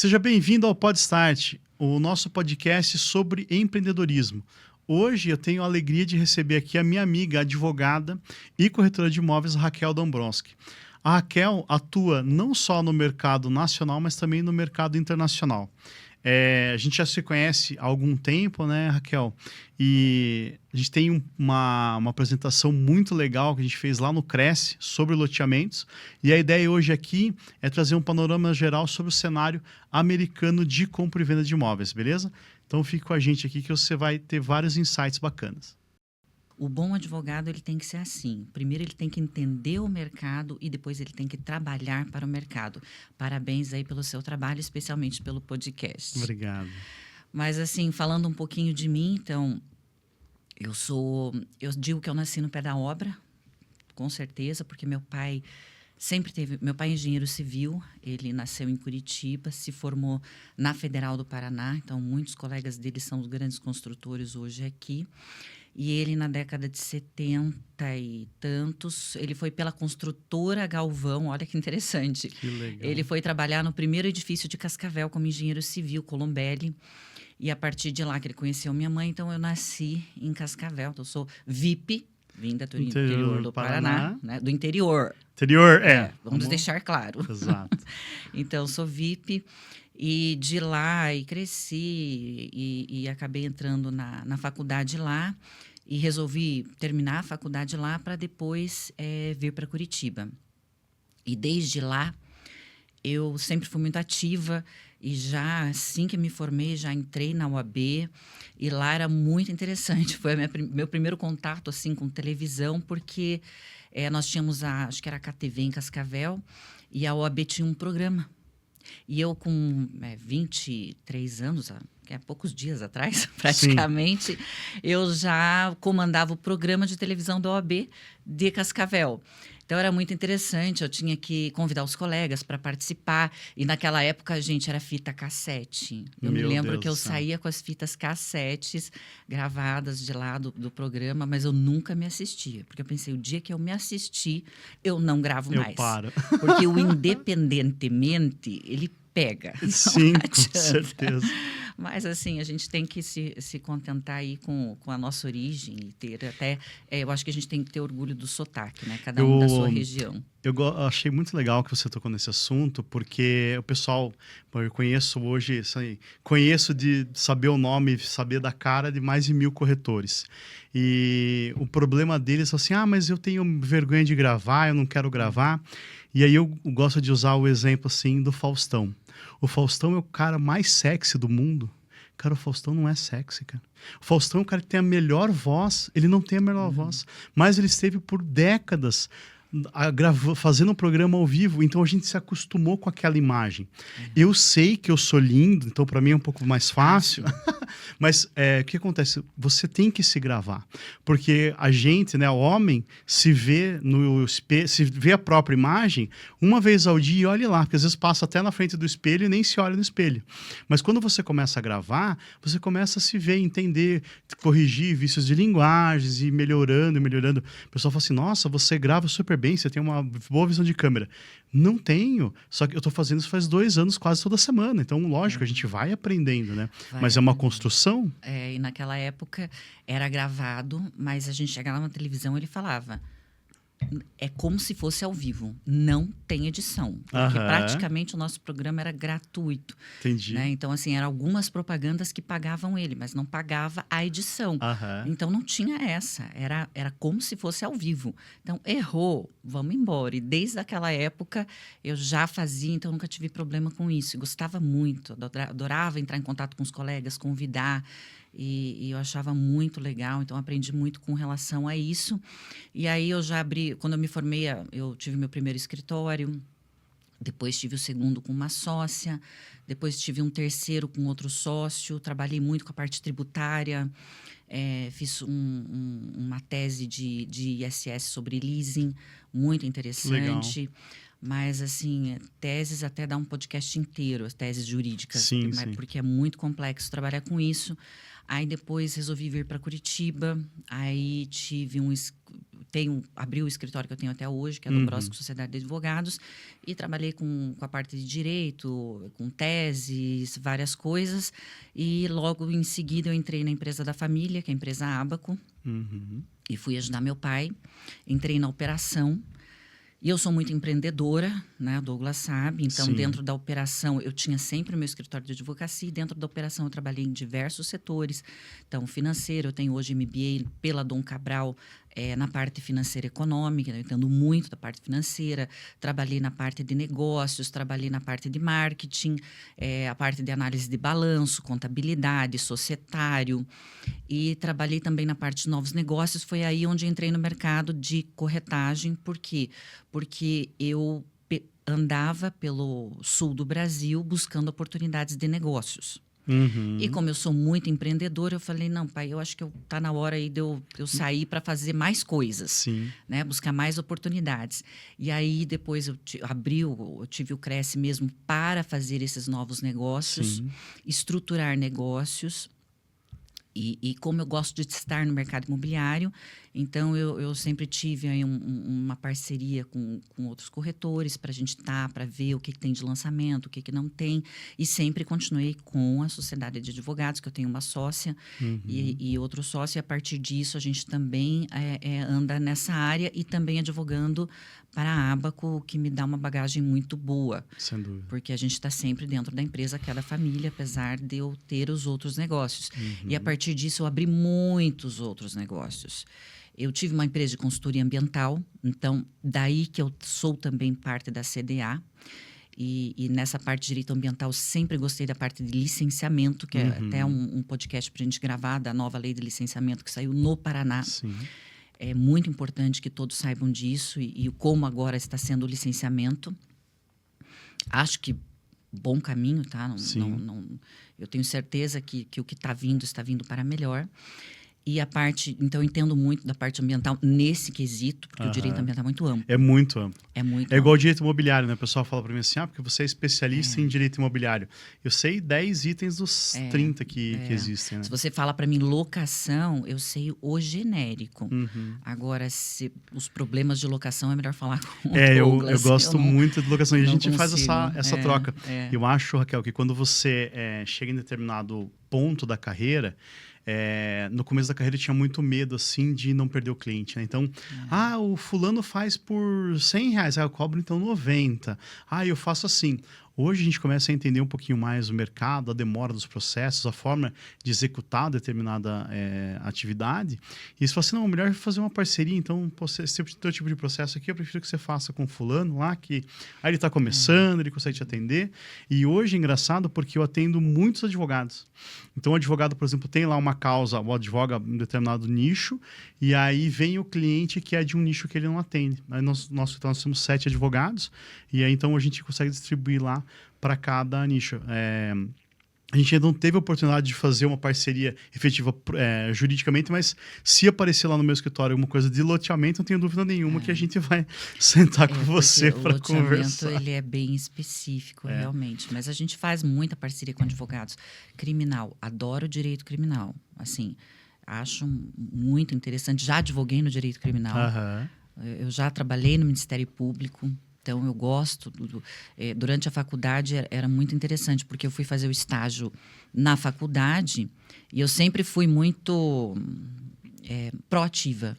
Seja bem-vindo ao Podstart, o nosso podcast sobre empreendedorismo. Hoje eu tenho a alegria de receber aqui a minha amiga, advogada e corretora de imóveis, Raquel Dombrowski. A Raquel atua não só no mercado nacional, mas também no mercado internacional. A gente já se conhece há algum tempo, né, Raquel? E a gente tem uma apresentação muito legal que a gente fez lá no Cresce sobre loteamentos. E a ideia hoje aqui é trazer um panorama geral sobre o cenário americano de compra e venda de imóveis, beleza? Então fique com a gente aqui que você vai ter vários insights bacanas. O bom advogado, ele tem que ser assim. Primeiro, ele tem que entender o mercado e depois ele tem que trabalhar para o mercado. Parabéns aí pelo seu trabalho, especialmente pelo podcast. Obrigado. Mas, assim, falando um pouquinho de mim, então, eu digo que eu nasci no pé da obra, com certeza, porque meu pai é engenheiro civil, ele nasceu em Curitiba, se formou na Federal do Paraná, então muitos colegas dele são os grandes construtores hoje aqui. E ele, na década de 70 e tantos, ele foi pela construtora Galvão, olha que interessante. Que legal. Ele foi trabalhar no primeiro edifício de Cascavel como engenheiro civil, Colombelli. E a partir de lá que ele conheceu minha mãe, então eu nasci em Cascavel. Então eu sou VIP, vinda do interior do Paraná, né? Do interior. Interior, Vamos deixar claro. Exato. Então eu sou VIP. E de lá, e cresci, e acabei entrando na faculdade lá, e resolvi terminar a faculdade lá para depois vir para Curitiba. E desde lá, eu sempre fui muito ativa, e já assim que me formei, já entrei na UAB, e lá era muito interessante. Foi meu primeiro contato assim, com televisão, porque nós tínhamos acho que era a KTV em Cascavel, e a UAB tinha um programa. E eu, com 23 anos, há poucos dias atrás, praticamente, eu já comandava o programa de televisão da OAB de Cascavel. Então, era muito interessante, eu tinha que convidar os colegas para participar. E naquela época, gente, era fita cassete. Eu me lembro que eu saía com as fitas cassetes gravadas de lá do programa, mas eu nunca me assistia. Porque eu pensei, o dia que eu me assistir, eu não gravo mais. Eu paro. Porque o independentemente, ele pega. Sim, com certeza. Mas, assim, a gente tem que se contentar aí com a nossa origem e ter até... eu acho que a gente tem que ter orgulho do sotaque, né? Cada um da sua região. Eu achei muito legal que você tocou nesse assunto, porque o pessoal... Eu conheço hoje... Conheço de saber o nome, saber da cara de mais de 1000 corretores. E o problema deles é assim, mas eu tenho vergonha de gravar, eu não quero gravar. E aí eu gosto de usar o exemplo, assim, do Faustão. O Faustão é o cara mais sexy do mundo. Cara, o Faustão não é sexy, cara. O Faustão é o cara que tem a melhor voz. Ele não tem a melhor voz. Mas ele esteve por décadas fazendo um programa ao vivo. Então, a gente se acostumou com aquela imagem. Eu sei que eu sou lindo, então para mim é um pouco mais fácil. Mas o que acontece? Você tem que se gravar. Porque a gente, né, o homem, se vê no espelho, se vê a própria imagem uma vez ao dia e olha lá. Porque às vezes passa até na frente do espelho e nem se olha no espelho. Mas quando você começa a gravar, você começa a se ver, entender, corrigir vícios de linguagens e melhorando. O pessoal fala assim, nossa, você grava super bem, você tem uma boa visão de câmera. Não tenho, só que eu estou fazendo isso faz 2 anos, quase toda semana. Então, lógico, a gente vai aprendendo, né? Mas é uma construção. E naquela época era gravado, mas a gente chegava na televisão e ele falava... É como se fosse ao vivo, não tem edição. Porque praticamente o nosso programa era gratuito. Entendi. Né? Então, assim, eram algumas propagandas que pagavam ele, mas não pagava a edição. Então, não tinha essa. Era como se fosse ao vivo. Então, errou, vamos embora. E desde aquela época, eu já fazia, então nunca tive problema com isso. Eu gostava muito, adorava entrar em contato com os colegas, convidar. E eu achava muito legal, então aprendi muito com relação a isso. E aí eu já abri, quando eu me formei, eu tive meu primeiro escritório, depois tive o segundo com uma sócia, depois tive um terceiro com outro sócio, trabalhei muito com a parte tributária, fiz uma tese de ISS sobre leasing, muito interessante. Legal. Mas, assim, teses até dá um podcast inteiro, as teses jurídicas. Sim. Porque é muito complexo trabalhar com isso. Aí, depois, resolvi vir para Curitiba. Aí, abri o escritório que eu tenho até hoje, que é do Brosco Sociedade de Advogados, e trabalhei com a parte de direito, com teses, várias coisas. E logo em seguida eu entrei na empresa da família, que é a empresa Abaco, e fui ajudar meu pai. Entrei na operação. E eu sou muito empreendedora, né? O Douglas sabe. Então, Sim. dentro da operação, eu tinha sempre o meu escritório de advocacia. E dentro da operação, eu trabalhei em diversos setores. Então, financeiro, eu tenho hoje MBA pela Dom Cabral, na parte financeira e econômica. Eu entendo muito da parte financeira. Trabalhei na parte de negócios, trabalhei na parte de marketing, a parte de análise de balanço, contabilidade, societário. E trabalhei também na parte de novos negócios. Foi aí onde entrei no mercado de corretagem. Por quê? Porque eu andava pelo sul do Brasil buscando oportunidades de negócios. E como eu sou muito empreendedora, eu falei, não, pai, eu acho que tá na hora aí de eu sair para fazer mais coisas. Sim. Né? Buscar mais oportunidades. E aí, depois eu tive o Cresce mesmo para fazer esses novos negócios, estruturar negócios. E como eu gosto de estar no mercado imobiliário, então eu sempre tive aí uma parceria com outros corretores para a gente para ver o que tem de lançamento, o que não tem. E sempre continuei com a Sociedade de Advogados, que eu tenho uma sócia e outro sócio. E a partir disso, a gente também anda nessa área e também advogando para a Abaco, o que me dá uma bagagem muito boa. Sem dúvida. Porque a gente está sempre dentro da empresa, que é da família, apesar de eu ter os outros negócios. E a partir disso, eu abri muitos outros negócios. Eu tive uma empresa de consultoria ambiental, então, daí que eu sou também parte da CDA. E nessa parte de direito ambiental, sempre gostei da parte de licenciamento, que é até um podcast para a gente gravar, da nova lei de licenciamento que saiu no Paraná. Sim. É muito importante que todos saibam disso e como agora está sendo o licenciamento. Acho que bom caminho, tá? Eu tenho certeza que o que está vindo para melhor. E a parte... Então, eu entendo muito da parte ambiental nesse quesito, porque o direito ambiental é muito amplo. É muito amplo. É muito É igual amplo. o direito imobiliário, né? O pessoal fala para mim assim, porque você é especialista em direito imobiliário. Eu sei 10 itens dos 30 que existem, né? Se você fala para mim locação, eu sei o genérico. Agora, os problemas de locação é melhor falar com o Douglas. Eu gosto muito de locação. E a gente faz consigo. essa troca. Eu acho, Raquel, que quando você chega em determinado ponto da carreira... no começo da carreira eu tinha muito medo, assim, de não perder o cliente, né? Então, o fulano faz por R$100, eu cobro então 90. Eu faço assim. Hoje a gente começa a entender um pouquinho mais o mercado, a demora dos processos, a forma de executar determinada atividade. E se você não, melhor fazer uma parceria, então, esse teu tipo de processo aqui, eu prefiro que você faça com fulano lá, que aí ele está começando, ele consegue te atender. E hoje é engraçado porque eu atendo muitos advogados. Então, o advogado, por exemplo, tem lá uma causa, ou advoga em determinado nicho, e aí vem o cliente que é de um nicho que ele não atende. Aí nós temos 7 advogados, e aí então a gente consegue distribuir lá para cada nicho. A gente ainda não teve a oportunidade de fazer uma parceria efetiva juridicamente, mas se aparecer lá no meu escritório alguma coisa de loteamento, não tenho dúvida nenhuma que a gente vai sentar com você para conversar. O loteamento, ele é bem específico, realmente. Mas a gente faz muita parceria com advogados. Criminal, adoro direito criminal. Assim, acho muito interessante. Já advoguei no direito criminal. Eu já trabalhei no Ministério Público. Então, eu gosto. Durante a faculdade era muito interessante, porque eu fui fazer o estágio na faculdade e eu sempre fui muito proativa.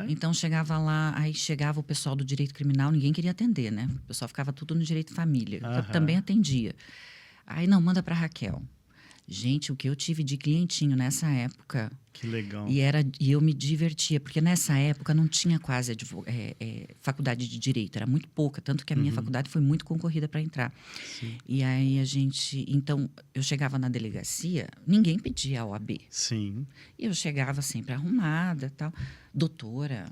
Então, chegava lá, aí chegava o pessoal do direito criminal, ninguém queria atender, né? O pessoal ficava tudo no direito família. Eu também atendia. Aí, não, manda para Raquel. Gente, o que eu tive de clientinho nessa época... Que legal. E eu me divertia, porque nessa época não tinha quase faculdade de direito, era muito pouca, tanto que a minha faculdade foi muito concorrida para entrar. Sim. E aí então, eu chegava na delegacia, ninguém pedia a OAB. Sim. E eu chegava sempre arrumada e tal. Doutora,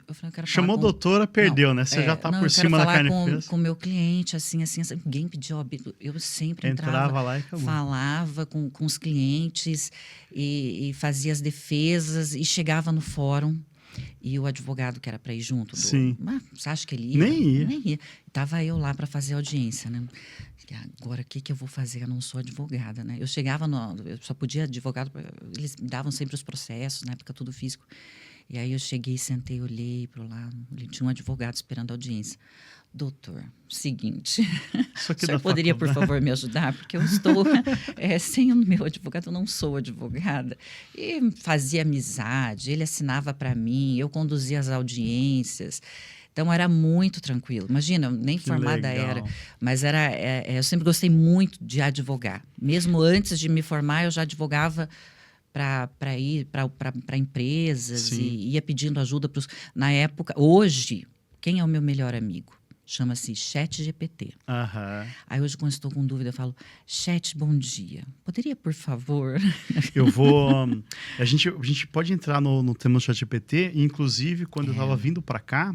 eu falei, eu quero Chamou falar doutora, perdeu, né? Você já tá por cima da carne. Eu quero falar com o meu cliente, assim, ninguém pedia OAB. Eu sempre entrava lá e acabou. Falava com os clientes e fazia as defesas e chegava no fórum e o advogado que era para ir junto. Sim. Você acha que ele ia? Nem ia. Tava eu lá para fazer audiência, né? Agora, o que eu vou fazer? Eu não sou advogada, né? Eu chegava eu só podia advogado, eles me davam sempre os processos, na época tudo físico. E aí eu cheguei, sentei, olhei para lá, tinha um advogado esperando a audiência. Doutor, seguinte, Isso o aqui senhor da poderia, por faculdade. favor, me ajudar? Porque eu estou sem o meu advogado, eu não sou advogada. E fazia amizade, ele assinava para mim, eu conduzia as audiências. Então, era muito tranquilo. Imagina, nem Que formada era, legal. mas eu sempre gostei muito de advogar. Mesmo antes de me formar, eu já advogava para ir para empresas Sim. e ia pedindo ajuda para os... Na época, hoje, quem é o meu melhor amigo? Chama-se ChatGPT. Aham. Aí hoje, quando estou com dúvida, eu falo, Chat, bom dia. Poderia, por favor? Eu vou. A gente pode entrar no tema do ChatGPT, inclusive quando eu estava vindo para cá,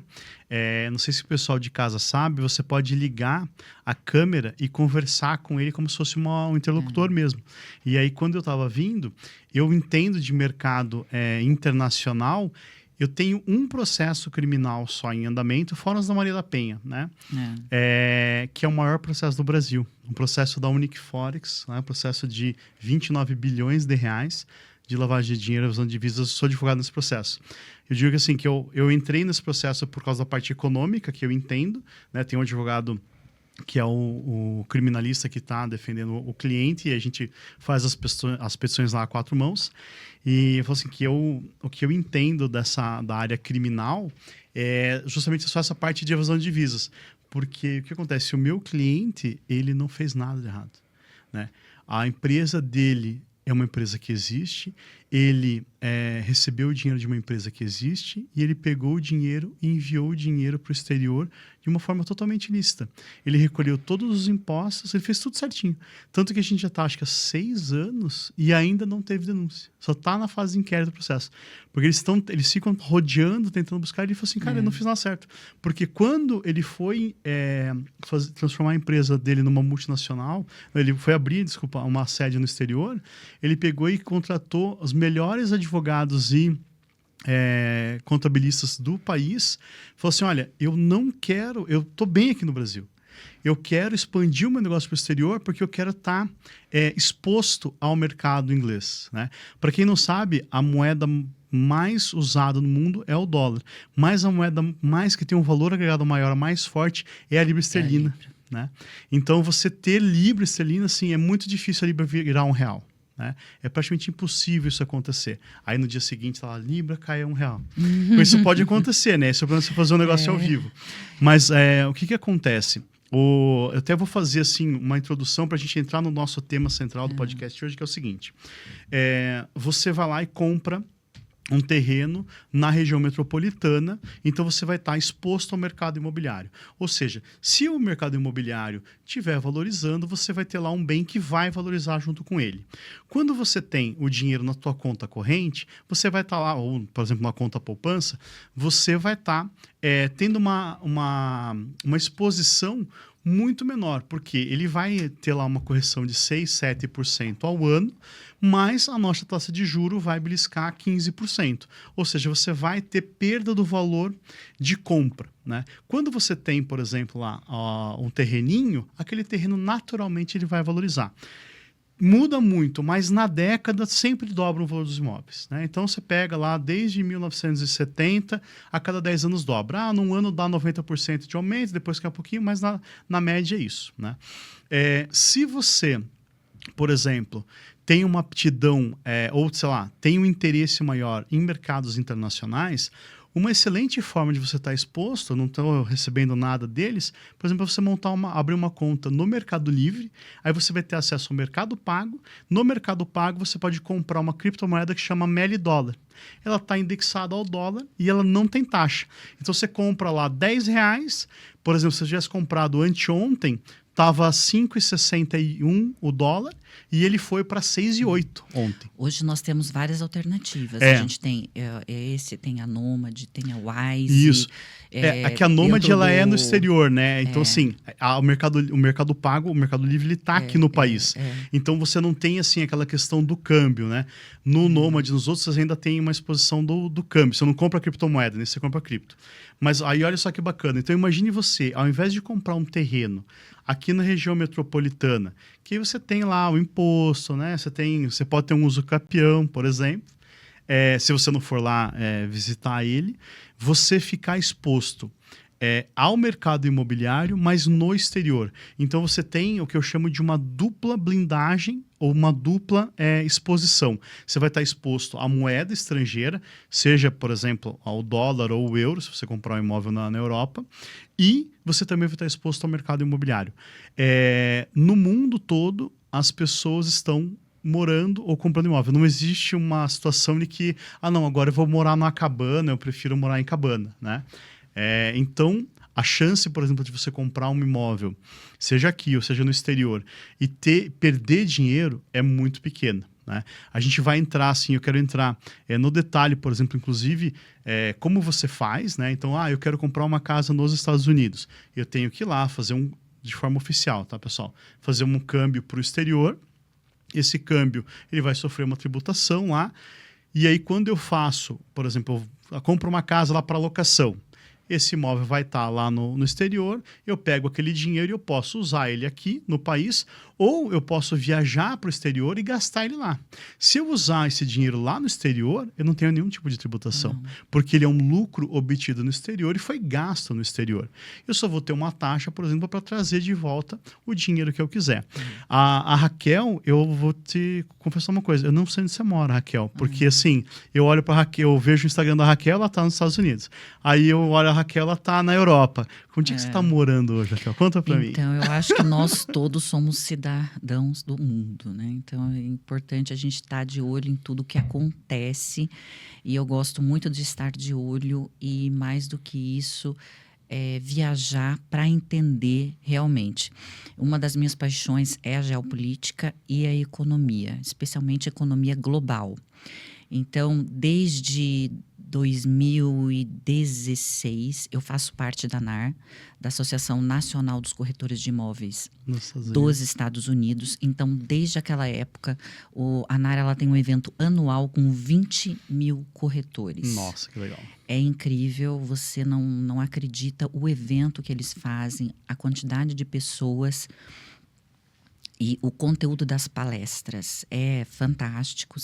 não sei se o pessoal de casa sabe, você pode ligar a câmera e conversar com ele como se fosse um interlocutor mesmo. E aí, quando eu estava vindo, eu entendo de mercado internacional. Eu tenho um processo criminal só em andamento, fora os da Maria da Penha, né? Que é o maior processo do Brasil. Um processo da Unique Forex, né? Um processo de 29 bilhões de reais de lavagem de dinheiro, evasão de divisas. Eu sou advogado nesse processo. Eu digo que, assim, que eu entrei nesse processo por causa da parte econômica, que eu entendo, né? Tem um advogado que é o criminalista que está defendendo o cliente, e a gente faz as petições lá a 4 mãos. E eu falo assim, o que eu entendo da área criminal é justamente só essa parte de evasão de divisas. Porque o que acontece? O meu cliente, ele não fez nada de errado, né? A empresa dele é uma empresa que existe, ele recebeu o dinheiro de uma empresa que existe e ele pegou o dinheiro e enviou o dinheiro para o exterior de uma forma totalmente ilícita. Ele recolheu todos os impostos, ele fez tudo certinho. Tanto que a gente já está, acho que há 6 anos e ainda não teve denúncia. Só está na fase de inquérito do processo. Porque eles ficam rodeando, tentando buscar, e ele falou assim, cara, eu não fiz nada certo. Porque quando ele foi transformar a empresa dele numa multinacional, ele foi abrir, desculpa, uma sede no exterior, ele pegou e contratou os melhores advogados e contabilistas do país, falou assim, olha, eu tô bem aqui no Brasil, eu quero expandir o meu negócio para o exterior porque eu quero estar exposto ao mercado inglês, né? Para quem não sabe, a moeda mais usada no mundo é o dólar, mas a moeda mais que tem um valor agregado maior, a mais forte, é a libra esterlina, né? Então, você ter libra esterlina, assim, é muito difícil a libra virar R$1. Né? É praticamente impossível isso acontecer. Aí no dia seguinte, a Libra cai a R$1. Isso pode acontecer, né? Isso é para você fazer um negócio ao vivo. Mas o que acontece? Eu até vou fazer assim, uma introdução para a gente entrar no nosso tema central do podcast hoje, que é o seguinte. Você vai lá e compra um terreno na região metropolitana, então você vai estar exposto ao mercado imobiliário. Ou seja, se o mercado imobiliário estiver valorizando, você vai ter lá um bem que vai valorizar junto com ele. Quando você tem o dinheiro na tua conta corrente, você vai estar lá, ou por exemplo, uma conta poupança, você vai estar tendo uma exposição muito menor, porque ele vai ter lá uma correção de 6, 7% ao ano, mas a nossa taxa de juro vai beliscar 15%. Ou seja, você vai ter perda do valor de compra, né? Quando você tem, por exemplo, lá um terreninho, aquele terreno naturalmente ele vai valorizar. Muda muito, mas na década sempre dobra o valor dos imóveis, né? Então você pega lá desde 1970, a cada 10 anos dobra. Num ano dá 90% de aumento, depois cai um pouquinho, mas na média é isso, né? Se você, por exemplo, tem uma aptidão, ou sei lá, tem um interesse maior em mercados internacionais, uma excelente forma de você estar exposto, eu não estou recebendo nada deles, por exemplo, você abrir uma conta no Mercado Livre, aí você vai ter acesso ao Mercado Pago. No Mercado Pago, você pode comprar uma criptomoeda que chama Meli Dólar. Ela está indexada ao dólar e ela não tem taxa. Então, você compra lá R$10, por exemplo, se você tivesse comprado anteontem, estava 5,61 o dólar e ele foi para 6,8 ontem. Hoje nós temos várias alternativas. A gente tem tem a Nômade, tem a Wise. Isso. Aqui a Nômade ela é no exterior, né? Então, assim, o mercado pago, o Mercado Livre, ele está aqui no país. Então, você não tem, assim, aquela questão do câmbio, né? No Nômade, nos outros, você ainda tem uma exposição do câmbio. Você não compra criptomoeda, né? Você compra cripto. Mas aí, olha só que bacana. Então, imagine você, ao invés de comprar um terreno aqui na região metropolitana, que você tem lá o imposto, né? Você pode ter um uso capião, por exemplo. se você não for lá visitar ele, você ficar exposto ao mercado imobiliário, mas no exterior. Então você tem o que eu chamo de uma dupla blindagem ou uma dupla exposição. Você vai estar exposto à moeda estrangeira, seja, por exemplo, ao dólar ou o euro, se você comprar um imóvel na Europa, e você também vai estar exposto ao mercado imobiliário. No mundo todo, as pessoas estão morando ou comprando imóvel. Não existe uma situação de que, não, agora eu vou morar numa cabana, eu prefiro morar em cabana, né? Então, a chance, por exemplo, de você comprar um imóvel, seja aqui ou seja no exterior, e perder dinheiro é muito pequena, né? A gente vai entrar, assim, eu quero entrar no detalhe, por exemplo, inclusive, como você faz, né? Então, eu quero comprar uma casa nos Estados Unidos. Eu tenho que ir lá fazer de forma oficial, tá, pessoal? Fazer um câmbio para o exterior. Esse câmbio, ele vai sofrer uma tributação lá. E aí, quando eu faço, por exemplo, eu compro uma casa lá para locação, esse imóvel vai estar lá no exterior, eu pego aquele dinheiro e eu posso usar ele aqui no país, ou eu posso viajar para o exterior e gastar ele lá. Se eu usar esse dinheiro lá no exterior, eu não tenho nenhum tipo de tributação, porque ele é um lucro obtido no exterior e foi gasto no exterior. Eu só vou ter uma taxa, por exemplo, para trazer de volta o dinheiro que eu quiser. A Raquel, eu vou te confessar uma coisa, eu não sei onde você mora, Raquel, porque assim, eu olho para Raquel, eu vejo o Instagram da Raquel, ela está nos Estados Unidos. Aí eu olho a Raquel, ela está na Europa. Onde é que você está morando hoje, Raquel? Conta para mim. Então, eu acho que nós todos somos cidadãos do mundo, né? Então, é importante a gente estar de olho em tudo que acontece. E eu gosto muito de estar de olho e, mais do que isso, viajar para entender realmente. Uma das minhas paixões é a geopolítica e a economia, especialmente a economia global. Então, desde 2016, eu faço parte da ANAR, da Associação Nacional dos Corretores de Imóveis dos Estados Unidos. Então, desde aquela época, a ANAR ela tem um evento anual com 20 mil corretores. Nossa, que legal. É incrível, você não acredita o evento que eles fazem, a quantidade de pessoas. E o conteúdo das palestras é fantástico,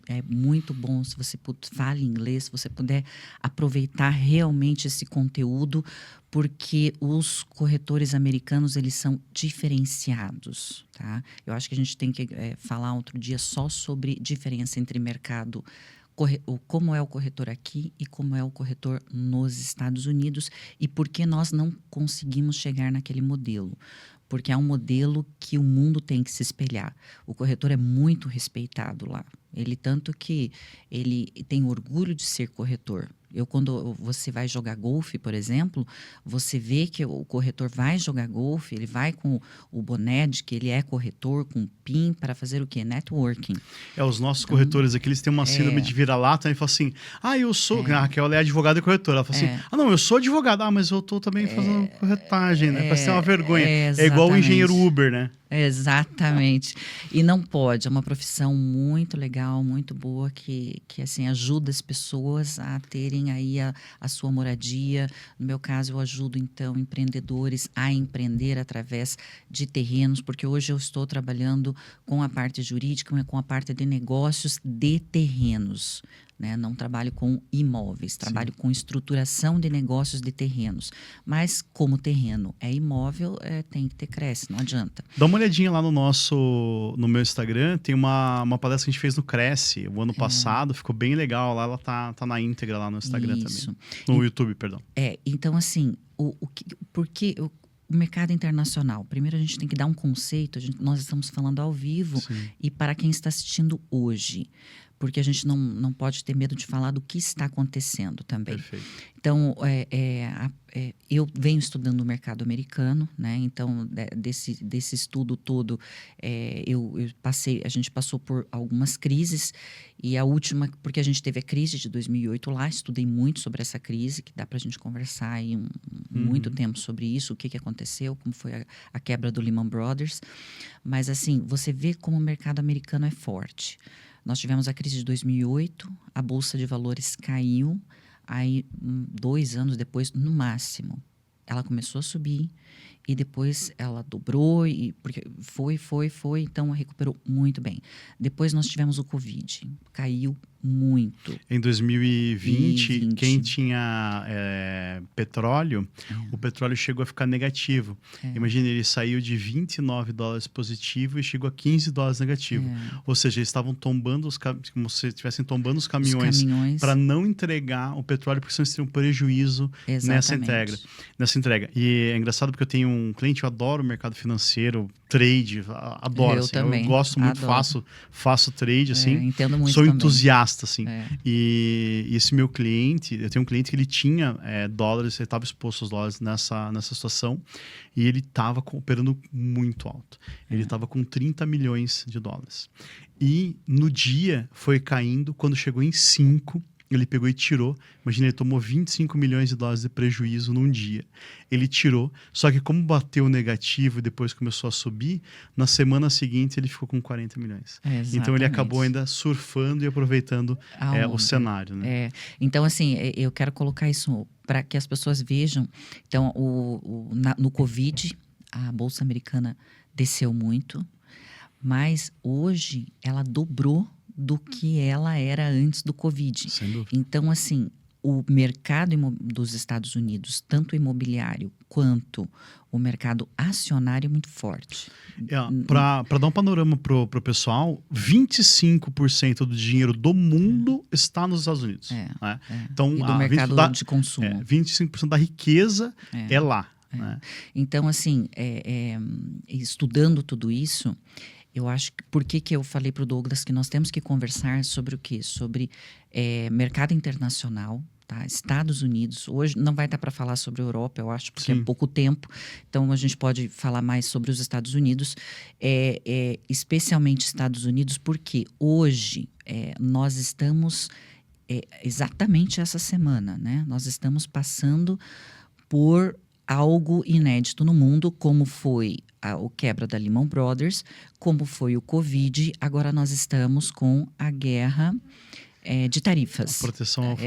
é muito bom se você fala inglês, se você puder aproveitar realmente esse conteúdo, porque os corretores americanos, eles são diferenciados, tá? Eu acho que a gente tem que falar outro dia só sobre diferença entre mercado, como é o corretor aqui e como é o corretor nos Estados Unidos e por que nós não conseguimos chegar naquele modelo. Porque é um modelo que o mundo tem que se espelhar. O corretor é muito respeitado lá. Tanto que ele tem orgulho de ser corretor. Quando você vai jogar golfe, por exemplo, você vê que o corretor vai jogar golfe, ele vai com o boné de que ele é corretor, com o PIN, para fazer o quê? Networking. Os nossos corretores aqui, eles têm uma síndrome de vira-lata, e falam assim, eu sou... A Raquel é advogada e corretora. Ela fala assim, não, eu sou advogada, mas eu estou também fazendo corretagem, né? Parece ter uma vergonha. É igual o engenheiro Uber, né? Exatamente. E não pode, é uma profissão muito legal, muito boa, que assim, ajuda as pessoas a terem aí a sua moradia. No meu caso, eu ajudo, então, empreendedores a empreender através de terrenos, porque hoje eu estou trabalhando com a parte jurídica, com a parte de negócios de terrenos. Né? Não trabalho com imóveis, trabalho com estruturação de negócios de terrenos. Mas como terreno é imóvel, tem que ter Cresce, não adianta. Dá uma olhadinha lá no meu Instagram, tem uma palestra que a gente fez no Cresce o ano passado, ficou bem legal lá, ela tá na íntegra lá no Instagram também. No YouTube, perdão. Então assim, porque o mercado internacional, primeiro a gente tem que dar um conceito, nós estamos falando ao vivo e para quem está assistindo hoje. Porque a gente não pode ter medo de falar do que está acontecendo também. Perfeito. Então, eu venho estudando o mercado americano, né? Então, desse estudo todo, a gente passou por algumas crises, e a última, porque a gente teve a crise de 2008 lá, estudei muito sobre essa crise, que dá para a gente conversar aí muito tempo sobre isso, o que aconteceu, como foi a quebra do Lehman Brothers. Mas, assim, você vê como o mercado americano é forte. Nós tivemos a crise de 2008, a Bolsa de Valores caiu, aí 2 anos depois, no máximo, ela começou a subir e depois ela dobrou, porque foi, então recuperou muito bem. Depois nós tivemos o Covid, caiu muito. Em 2020, E 20. quem tinha petróleo, o petróleo chegou a ficar negativo. Imagina, ele saiu de $29 positivo e chegou a $15 negativo. Ou seja, eles estavam tombando como se estivessem tombando os caminhões para não entregar o petróleo, porque senão eles teriam prejuízo nessa entrega. E é engraçado porque eu tenho um cliente, eu adoro o mercado financeiro, trade, adoro. Eu também. Eu gosto muito, faço trade, assim. Entendo muito sou também. Entusiasta, assim. E esse meu cliente, eu tenho um cliente que ele tinha dólares, ele estava exposto aos dólares nessa situação, e ele estava operando muito alto. Ele estava com $30 milhões. E no dia foi caindo, quando chegou em 5, ele pegou e tirou. Imagina, ele tomou $25 milhões de prejuízo num dia. Ele tirou, só que como bateu negativo e depois começou a subir, na semana seguinte ele ficou com 40 milhões. Então ele acabou ainda surfando e aproveitando o cenário. Né? Então, assim, eu quero colocar isso para que as pessoas vejam. Então, no Covid, a Bolsa Americana desceu muito, mas hoje ela dobrou do que ela era antes do Covid. Sem dúvida. Então, assim, o mercado dos Estados Unidos, tanto o imobiliário quanto o mercado acionário, é muito forte. Para dar um panorama pro pessoal, 25% do dinheiro do mundo está nos Estados Unidos. Né? Então, e do mercado de consumo. 25% da riqueza é lá. Né? Então, assim, estudando tudo isso, eu acho que... Por que eu falei para o Douglas que nós temos que conversar sobre o quê? Sobre mercado internacional, tá? Estados Unidos. Hoje não vai dar para falar sobre a Europa, eu acho, porque é pouco tempo. Então, a gente pode falar mais sobre os Estados Unidos. Especialmente Estados Unidos, porque hoje nós estamos... exatamente essa semana, né? Nós estamos passando por algo inédito no mundo, como foi o quebra da Lehman Brothers, como foi o Covid. Agora nós estamos com a guerra de tarifas. A proteção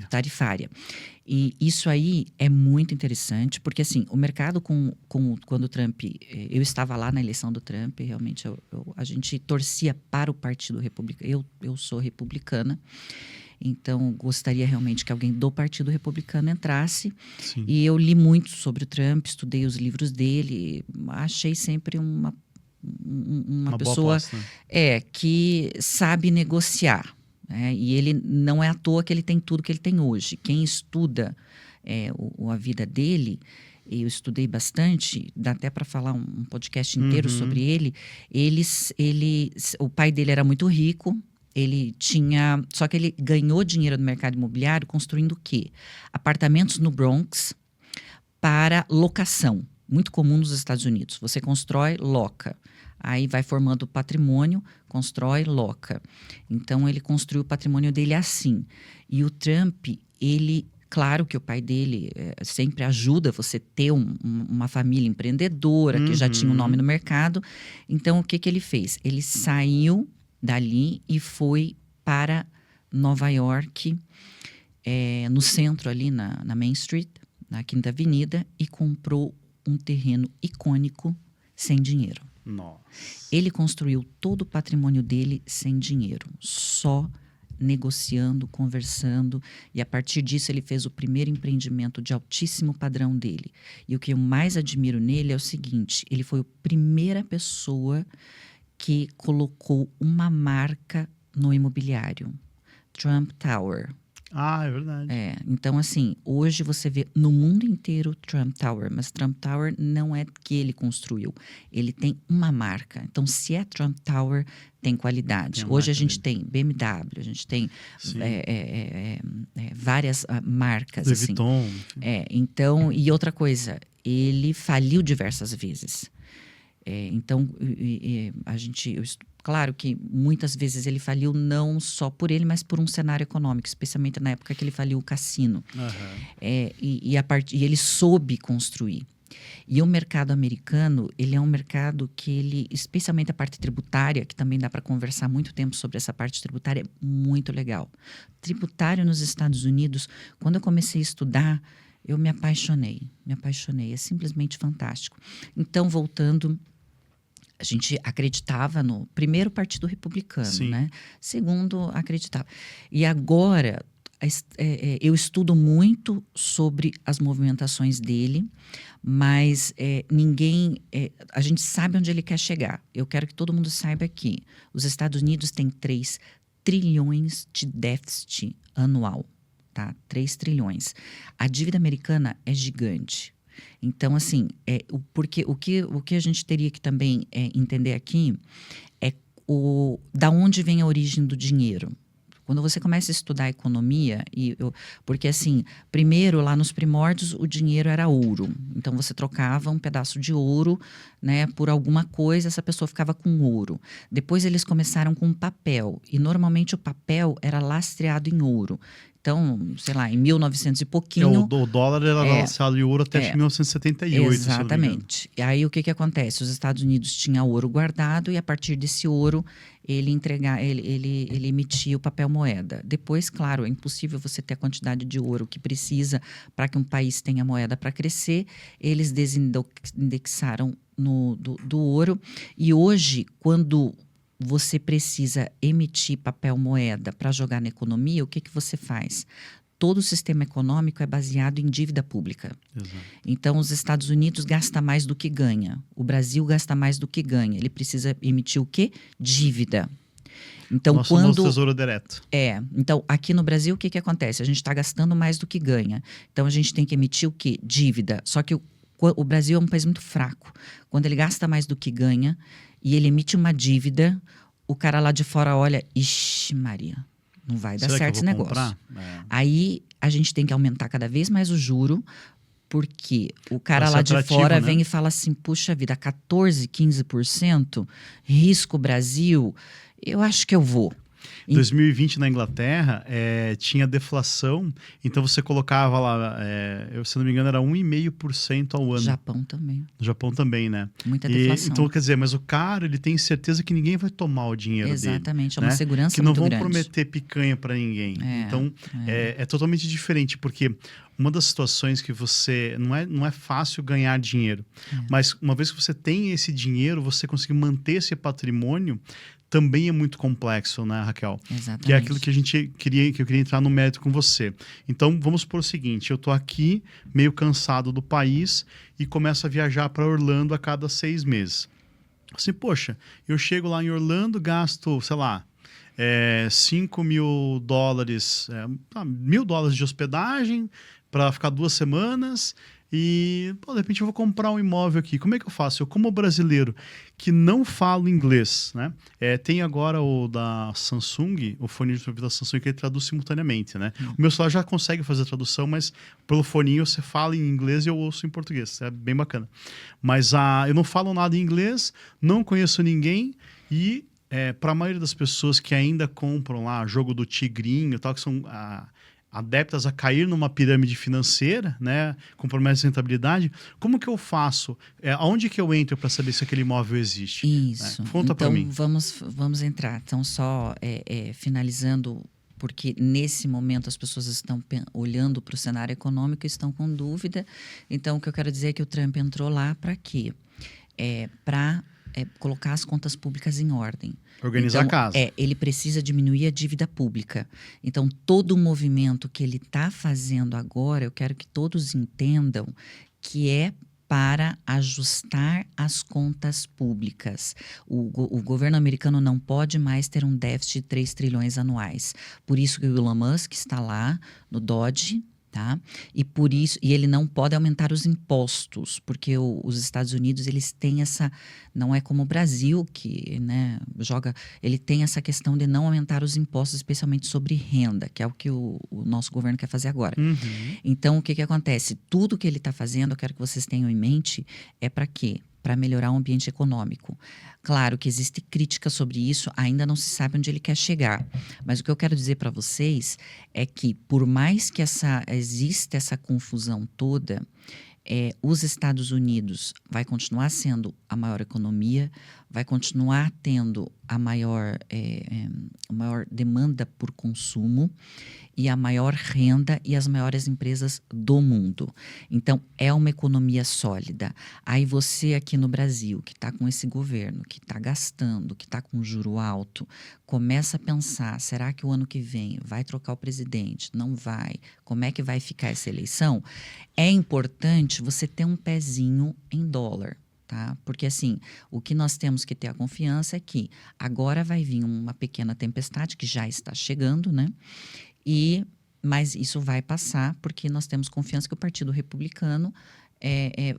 tarifária. E isso aí é muito interessante, porque assim, o mercado quando o Trump... Eu estava lá na eleição do Trump, realmente a gente torcia para o Partido Republicano. Eu sou republicana. Então, gostaria realmente que alguém do Partido Republicano entrasse. Sim. E eu li muito sobre o Trump, estudei os livros dele, achei sempre uma pessoa que sabe negociar. Né? E ele não é à toa que ele tem tudo que ele tem hoje. Quem estuda a vida dele, eu estudei bastante, dá até para falar um podcast inteiro sobre ele. O pai dele era muito rico. Só que ele ganhou dinheiro no mercado imobiliário construindo o quê? Apartamentos no Bronx para locação. Muito comum nos Estados Unidos. Você constrói, loca. Aí vai formando patrimônio, constrói, loca. Então, ele construiu o patrimônio dele assim. E o Trump, claro que o pai dele sempre ajuda você ter uma família empreendedora, que já tinha um nome no mercado. Então, o que ele fez? Ele saiu dali e foi para Nova York, no centro ali na Main Street, na Quinta Avenida, e comprou um terreno icônico sem dinheiro. Nossa. Ele construiu todo o patrimônio dele sem dinheiro, só negociando, conversando, e a partir disso ele fez o primeiro empreendimento de altíssimo padrão dele. E o que eu mais admiro nele é o seguinte: ele foi a primeira pessoa que colocou uma marca no imobiliário, Trump Tower. Ah, é verdade. Então, assim, hoje você vê no mundo inteiro Trump Tower, mas Trump Tower não é que ele construiu. Ele tem uma marca. Então, se é Trump Tower, tem qualidade. Hoje a gente tem BMW, a gente tem várias marcas. Louis Vuitton. Então, e outra coisa, ele faliu diversas vezes. Então, claro que muitas vezes ele faliu não só por ele, mas por um cenário econômico, especialmente na época que ele faliu o cassino. E ele soube construir. E o mercado americano, ele é um mercado que especialmente a parte tributária, que também dá para conversar muito tempo sobre essa parte tributária, é muito legal. Tributário nos Estados Unidos, quando eu comecei a estudar, eu me apaixonei, é simplesmente fantástico. Então, voltando, gente acreditava no primeiro Partido Republicano, Sim. né? Segundo, acreditava. E agora eu estudo muito sobre as movimentações dele, mas a gente sabe onde ele quer chegar. Eu quero que todo mundo saiba que os Estados Unidos têm 3 trilhões de déficit anual, tá? 3 trilhões. A dívida americana é gigante. Então, assim, porque o que a gente teria que também entender aqui é da onde vem a origem do dinheiro. Quando você começa a estudar economia, porque assim, primeiro lá nos primórdios o dinheiro era ouro. Então você trocava um pedaço de ouro, né, por alguma coisa, essa pessoa ficava com ouro. Depois eles começaram com papel, e normalmente o papel era lastreado em ouro. Então, sei lá, em 1900 e pouquinho... O dólar era lastreado em ouro até 1978, exatamente. E aí o que acontece? Os Estados Unidos tinham ouro guardado e a partir desse ouro ele emitia o papel moeda. Depois, claro, é impossível você ter a quantidade de ouro que precisa para que um país tenha moeda para crescer. Eles desindexaram do ouro. E hoje, quando você precisa emitir papel moeda para jogar na economia, o que você faz? Todo o sistema econômico é baseado em dívida pública. Exato. Então, os Estados Unidos gastam mais do que ganha. O Brasil gasta mais do que ganha. Ele precisa emitir o quê? Dívida. Então, Nosso tesouro direto. Então, aqui no Brasil, o que acontece? A gente está gastando mais do que ganha. Então, a gente tem que emitir o quê? Dívida. Só que o Brasil é um país muito fraco. Quando ele gasta mais do que ganha e ele emite uma dívida, o cara lá de fora olha, ixi, Maria, não vai dar certo esse negócio. Aí a gente tem que aumentar cada vez mais o juro, porque o cara lá de fora vem e fala assim, puxa vida, 14%, 15%, risco Brasil, eu acho que eu vou. Em 2020 na Inglaterra tinha deflação, então você colocava lá, se não me engano era 1,5% ao ano. Japão também. No Japão também, né? Muita deflação. Então, quer dizer, mas o cara, ele tem certeza que ninguém vai tomar o dinheiro dele. Exatamente, é uma segurança que não muito vão grande. prometer picanha para ninguém. Então, é totalmente diferente, porque uma das situações que você... Não é fácil ganhar dinheiro, mas uma vez que você tem esse dinheiro, você conseguir manter esse patrimônio também é muito complexo, né, Raquel? Exatamente. Que é aquilo que eu queria entrar no mérito com você. Então, vamos supor o seguinte, eu tô aqui, meio cansado do país, e começo a viajar para Orlando a cada 6 meses. Assim, poxa, eu chego lá em Orlando, gasto, sei lá, $5 mil, $1.000 de hospedagem para ficar 2 semanas... E, de repente, eu vou comprar um imóvel aqui. Como é que eu faço? Eu, como brasileiro que não falo inglês, né? Tem agora o da Samsung, o fone de ouvido da Samsung, que ele traduz simultaneamente, né? O meu celular já consegue fazer a tradução, mas pelo foninho você fala em inglês e eu ouço em português. É bem bacana. Mas eu não falo nada em inglês, não conheço ninguém e... para a maioria das pessoas que ainda compram lá jogo do tigrinho e tal, que são... adeptas a cair numa pirâmide financeira, né, com promessa de rentabilidade, como que eu faço? Aonde que eu entro para saber se aquele imóvel existe? Isso. Conta para mim. Então, vamos entrar. Então, só finalizando, porque nesse momento as pessoas estão olhando para o cenário econômico e estão com dúvida. Então, o que eu quero dizer é que o Trump entrou lá para quê? Para colocar as contas públicas em ordem. Organizar a casa. Ele precisa diminuir a dívida pública. Então, todo o movimento que ele está fazendo agora, eu quero que todos entendam que é para ajustar as contas públicas. O governo americano não pode mais ter um déficit de 3 trilhões anuais. Por isso que o Elon Musk está lá no Dodge, tá? E por isso, ele não pode aumentar os impostos, porque os Estados Unidos, eles têm essa, não é como o Brasil que, né, ele tem essa questão de não aumentar os impostos, especialmente sobre renda, que é o que o nosso governo quer fazer agora. Uhum. Então, o que acontece? Tudo que ele está fazendo, eu quero que vocês tenham em mente, é para quê? Para melhorar o ambiente econômico. Claro que existe crítica sobre isso, ainda não se sabe onde ele quer chegar. Mas o que eu quero dizer para vocês é que, por mais que exista essa confusão toda, Os Estados Unidos vai continuar sendo a maior economia, vai continuar tendo a maior demanda por consumo e a maior renda e as maiores empresas do mundo. Então, é uma economia sólida. Aí você aqui no Brasil, que está com esse governo, que está gastando, que está com juro alto, começa a pensar, será que o ano que vem vai trocar o presidente? Não vai? Como é que vai ficar essa eleição? É importante você ter um pezinho em dólar. Tá? Porque assim, o que nós temos que ter a confiança é que agora vai vir uma pequena tempestade que já está chegando, né? Mas isso vai passar porque nós temos confiança que o Partido Republicano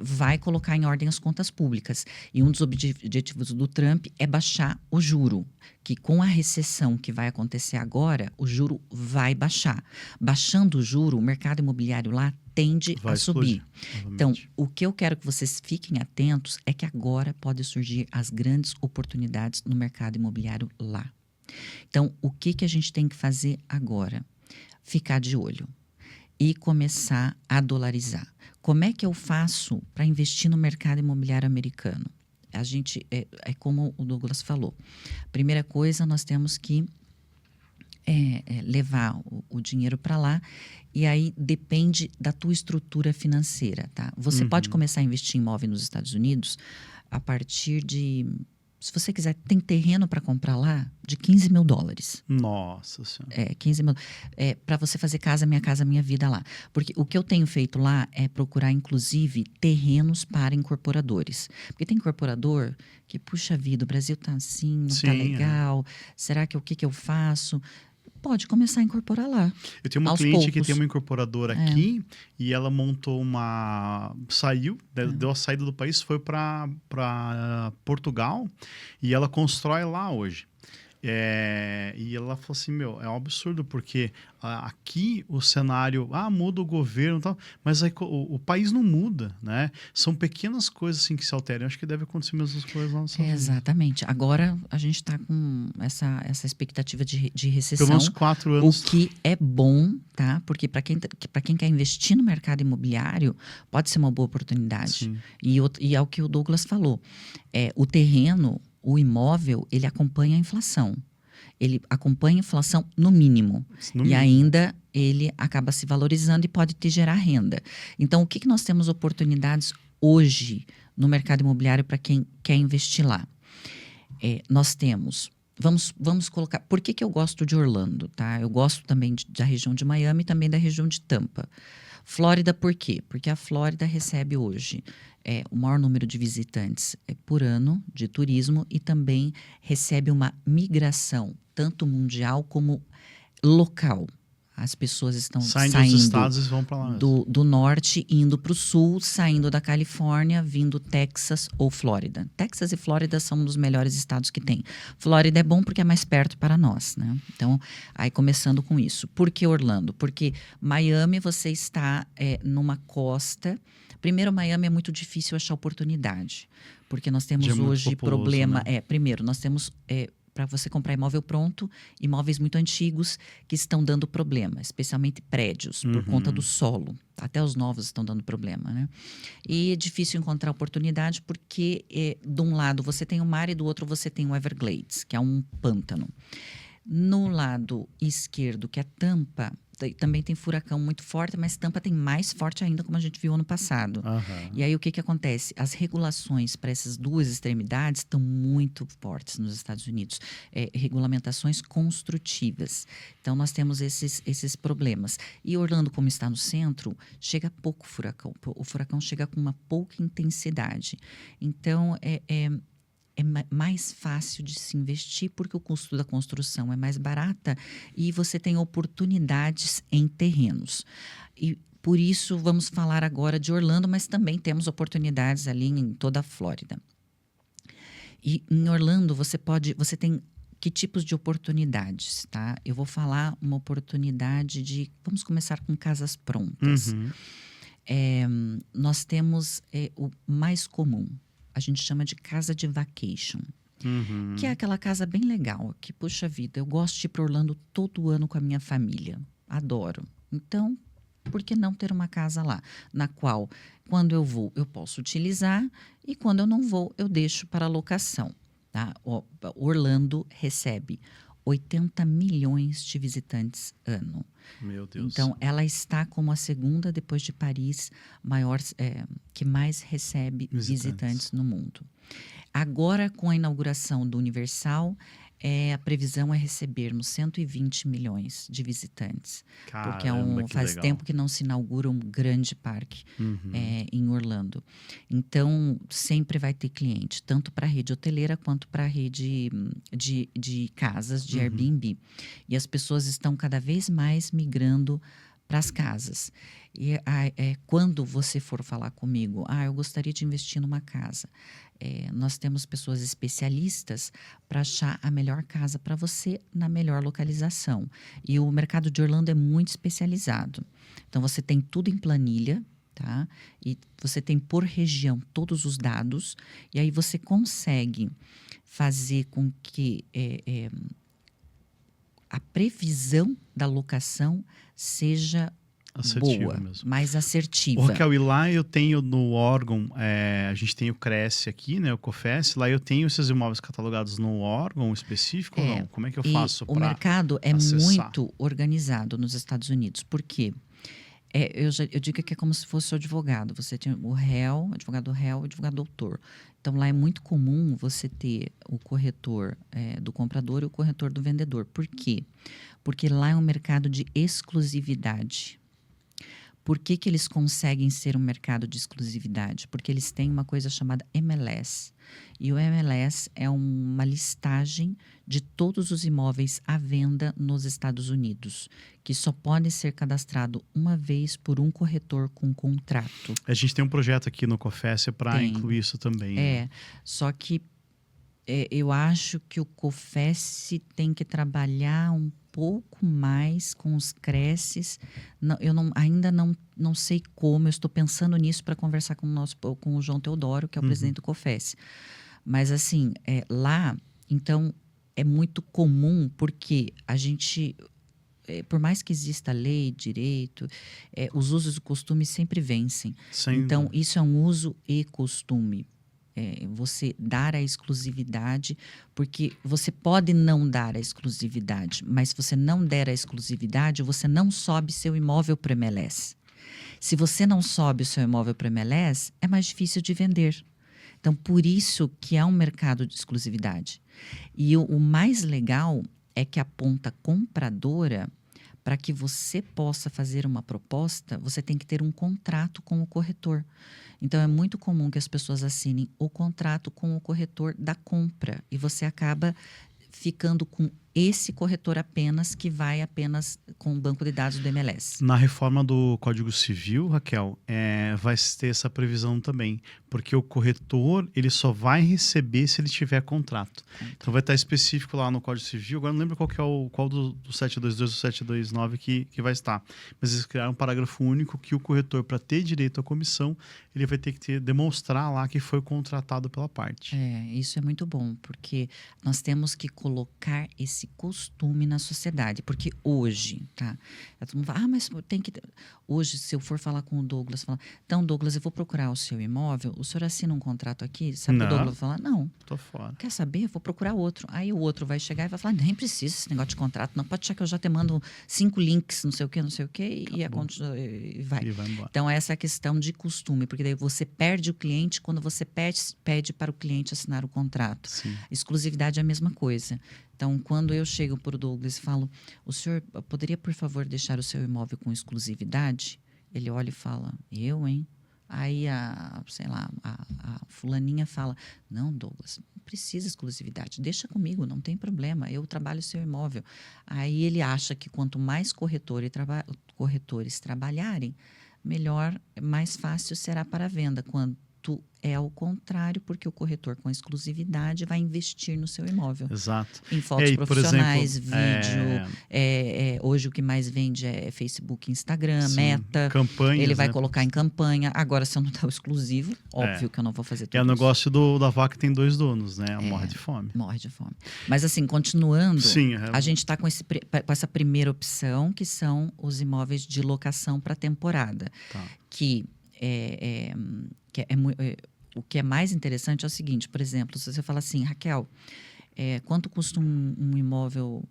vai colocar em ordem as contas públicas. E um dos objetivos do Trump é baixar o juro, que com a recessão que vai acontecer agora, o juro vai baixar. Baixando o juro, o mercado imobiliário lá tende a subir. Então, o que eu quero que vocês fiquem atentos é que agora pode surgir as grandes oportunidades no mercado imobiliário lá. Então, o que a gente tem que fazer agora? Ficar de olho e começar a dolarizar. Como é que eu faço para investir no mercado imobiliário americano? A gente, como o Douglas falou, primeira coisa, nós temos que levar o dinheiro para lá, e aí depende da tua estrutura financeira, tá? Você pode começar a investir em imóvel nos Estados Unidos a partir de... Se você quiser, tem terreno para comprar lá de $15 mil. Nossa Senhora. 15 mil. Para você fazer Casa Minha Vida lá. Porque o que eu tenho feito lá é procurar, inclusive, terrenos para incorporadores. Porque tem incorporador que, puxa vida, o Brasil tá assim, não tá legal. Será que o que eu faço? Pode começar a incorporar lá. Eu tenho uma cliente que tem uma incorporadora aqui e ela montou saiu, deu a saída do país, foi para Portugal e ela constrói lá hoje. E ela falou assim, é um absurdo, porque aqui o cenário, muda o governo e tal, mas aí, o país não muda, né? São pequenas coisas assim que se alteram. Eu acho que deve acontecer as mesmas coisas lá no Estados Unidos. Exatamente. Agora a gente está com essa expectativa de recessão. Pelos 4 anos. O que é bom, tá? Porque para quem quer investir no mercado imobiliário, pode ser uma boa oportunidade. Sim. E é o que o Douglas falou. O terreno, o imóvel, ele acompanha a inflação. Ele acompanha a inflação no mínimo. E ainda ele acaba se valorizando e pode te gerar renda. Então, o que nós temos oportunidades hoje no mercado imobiliário para quem quer investir lá? Nós temos... Vamos colocar... Por que eu gosto de Orlando? Tá? Eu gosto também da região de Miami e também da região de Tampa. Flórida, por quê? Porque a Flórida recebe hoje o maior número de visitantes por ano de turismo e também recebe uma migração, tanto mundial como local. As pessoas estão saindo dos estados e vão para lá do norte, indo para o sul, saindo da Califórnia, vindo Texas ou Flórida. Texas e Flórida são um dos melhores estados que tem. Flórida é bom porque é mais perto para nós, né? Então, aí começando com isso. Por que Orlando? Porque Miami você está numa costa. Primeiro, Miami é muito difícil achar oportunidade, porque nós temos hoje problema. Né? Primeiro, nós temos para você comprar imóvel pronto, imóveis muito antigos que estão dando problema, especialmente prédios, por conta do solo. Até os novos estão dando problema, né? E é difícil encontrar oportunidade porque, de um lado, você tem o mar e do outro você tem o Everglades, que é um pântano. No lado esquerdo, que é Tampa, também tem furacão muito forte, mas Tampa tem mais forte ainda, como a gente viu ano passado. E aí, o que acontece? As regulações para essas duas extremidades estão muito fortes nos Estados Unidos. Regulamentações construtivas. Então, nós temos esses problemas. E Orlando, como está no centro, chega pouco furacão. O furacão chega com uma pouca intensidade. Então, é mais fácil de se investir porque o custo da construção é mais barata e você tem oportunidades em terrenos. E por isso vamos falar agora de Orlando, mas também temos oportunidades ali em toda a Flórida. E em Orlando você tem que tipos de oportunidades, tá? Eu vou falar uma oportunidade vamos começar com casas prontas. Nós temos o mais comum. A gente chama de casa de vacation, que é aquela casa bem legal, que, puxa vida, eu gosto de ir para Orlando todo ano com a minha família, adoro. Então, por que não ter uma casa lá? Na qual, quando eu vou, eu posso utilizar e quando eu não vou, eu deixo para locação. Tá? Orlando recebe 80 milhões de visitantes ano. Meu Deus. Então, ela está como a segunda, depois de Paris, maior, que mais recebe visitantes no mundo. Agora, com a inauguração do Universal, a previsão é recebermos 120 milhões de visitantes. Caramba, porque faz tempo que não se inaugura um grande parque em Orlando. Então, sempre vai ter cliente, tanto para a rede hoteleira quanto para a rede de casas, de Airbnb. E as pessoas estão cada vez mais migrando para as casas. E quando você for falar comigo, eu gostaria de investir numa casa. Nós temos pessoas especialistas para achar a melhor casa para você na melhor localização. E o mercado de Orlando é muito especializado. Então, você tem tudo em planilha, tá? E você tem por região todos os dados. E aí você consegue fazer com que a previsão da locação seja boa, mesmo. mais assertiva. Raquel, e lá eu tenho no órgão, a gente tem o Cresce aqui, né, o COFES, lá eu tenho esses imóveis catalogados no órgão específico ou não? Como é que eu faço para O mercado é acessar? muito organizado nos Estados Unidos. Por quê? Eu digo que é como se fosse o advogado. Você tem o réu, advogado réu, advogado doutor. Então, lá é muito comum você ter o corretor do comprador e o corretor do vendedor. Por quê? Porque lá é um mercado de exclusividade. Por que eles conseguem ser um mercado de exclusividade? Porque eles têm uma coisa chamada MLS. E o MLS é uma listagem de todos os imóveis à venda nos Estados Unidos, que só pode ser cadastrado uma vez por um corretor com contrato. A gente tem um projeto aqui no COFES para incluir isso também. Né? Só que eu acho que o COFES tem que trabalhar um pouco mais com os Cresces. Ainda não sei como, eu estou pensando nisso para conversar com o João Teodoro, que é o presidente do COFES. Mas assim, lá, então, é muito comum porque a gente, por mais que exista lei, direito, os usos e costumes sempre vencem. Então, isso é um uso e costume. Você dar a exclusividade, porque você pode não dar a exclusividade, mas se você não der a exclusividade, você não sobe seu imóvel para o MLS. Se você não sobe o seu imóvel para o MLS, é mais difícil de vender. Então, por isso que há um mercado de exclusividade. E o mais legal é que a ponta compradora, para que você possa fazer uma proposta, você tem que ter um contrato com o corretor. Então, é muito comum que as pessoas assinem o contrato com o corretor da compra. E você acaba ficando com esse corretor apenas, que vai apenas com o banco de dados do MLS. Na reforma do Código Civil, Raquel, vai ter essa previsão também. Porque o corretor, ele só vai receber se ele tiver contrato. Então vai estar específico lá no Código Civil. Agora não lembro qual do 722 ou 729 que vai estar. Mas eles criaram um parágrafo único que o corretor, para ter direito à comissão, ele vai ter que demonstrar lá que foi contratado pela parte. Isso é muito bom, porque nós temos que colocar esse costume na sociedade. Porque hoje, tá? Todo mundo fala, mas tem que... Hoje, se eu for falar com o Douglas, falar, então, Douglas, eu vou procurar o seu imóvel, o senhor assina um contrato aqui? Sabe o que o Douglas vai falar? Não. Tô fora. Quer saber? Eu vou procurar outro. Aí o outro vai chegar e vai falar, nem precisa esse negócio de contrato, não. Pode achar que eu já te mando 5 links, não sei o quê, e vai. E vai embora. Então, essa é a questão de costume, porque daí você perde o cliente quando você pede para o cliente assinar o contrato. Sim. Exclusividade é a mesma coisa. Então, quando eu chego para o Douglas e falo, o senhor poderia, por favor, deixar o seu imóvel com exclusividade? Ele olha e fala, eu, hein? Aí, a fulaninha fala, não, Douglas, não precisa exclusividade, deixa comigo, não tem problema, eu trabalho o seu imóvel. Aí ele acha que quanto mais corretores trabalharem, melhor, mais fácil será para a venda. Quanto crédito é ao contrário, porque o corretor com exclusividade vai investir no seu imóvel. Exato. Em fotos E, profissionais, por exemplo, vídeo. Hoje o que mais vende é Facebook, Instagram, sim, Meta. campanhas, Ele vai né? colocar em campanha. Agora, se eu não der o exclusivo, óbvio que eu não vou fazer tudo É o isso. negócio da vaca tem 2 donos, né? Morre de fome. Morre de fome. Mas assim, continuando, Sim, a gente está com essa primeira opção, que são os imóveis de locação para temporada. Tá. O que é mais interessante é o seguinte, por exemplo, se você fala assim, Raquel, quanto custa um imóvel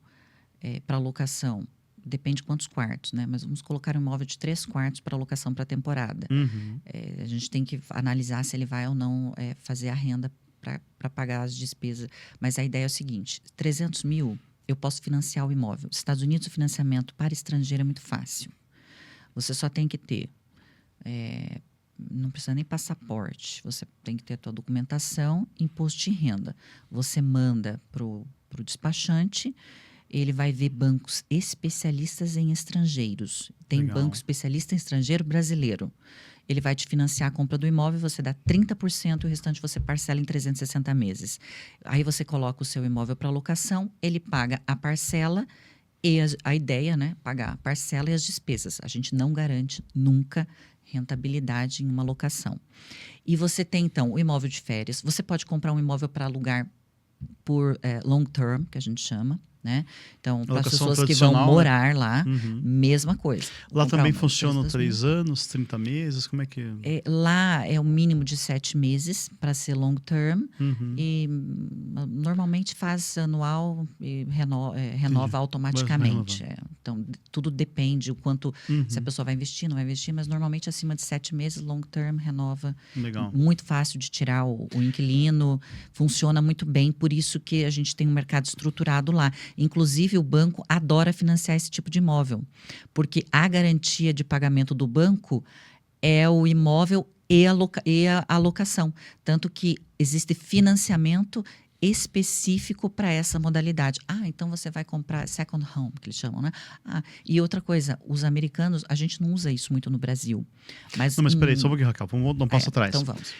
para locação? Depende de quantos quartos, né? Mas vamos colocar um imóvel de 3 quartos para locação para temporada. Uhum. A gente tem que analisar se ele vai ou não fazer a renda para pagar as despesas. Mas a ideia é o seguinte, 300 mil, eu posso financiar o imóvel. Nos Estados Unidos, o financiamento para estrangeiro é muito fácil. Você só tem que ter... não precisa nem passaporte. Você tem que ter a tua documentação, imposto de renda. Você manda para o despachante, ele vai ver bancos especialistas em estrangeiros. Tem Legal. banco especialista em estrangeiro brasileiro. Ele vai te financiar a compra do imóvel, você dá 30% e o restante você parcela em 360 meses. Aí você coloca o seu imóvel para locação, ele paga a parcela e a ideia, né? Pagar a parcela e as despesas. A gente não garante nunca rentabilidade em uma locação. E você tem, então, o imóvel de férias. Você pode comprar um imóvel para alugar por long term, que a gente chama, né? Então, para as Locação pessoas que vão tradicional, né? morar lá, Uhum. mesma coisa. Lá Comprar também uma, funciona 3 3 anos, 30 meses? Como é que... Lá é o mínimo de 7 meses para ser long term. Uhum. E normalmente faz anual e renova automaticamente. Então, tudo depende o quanto se a pessoa vai investir, não vai investir, mas normalmente acima de 7 meses, long term, renova. Legal. Muito fácil de tirar o inquilino, funciona muito bem, por isso que a gente tem um mercado estruturado lá. Inclusive, o banco adora financiar esse tipo de imóvel, porque a garantia de pagamento do banco é o imóvel e a locação. Tanto que existe financiamento específico para essa modalidade. Então você vai comprar second home, que eles chamam, né? E outra coisa, os americanos, a gente não usa isso muito no Brasil. Mas peraí, só um pouquinho, Raquel, vamos dar um passo atrás. Então vamos.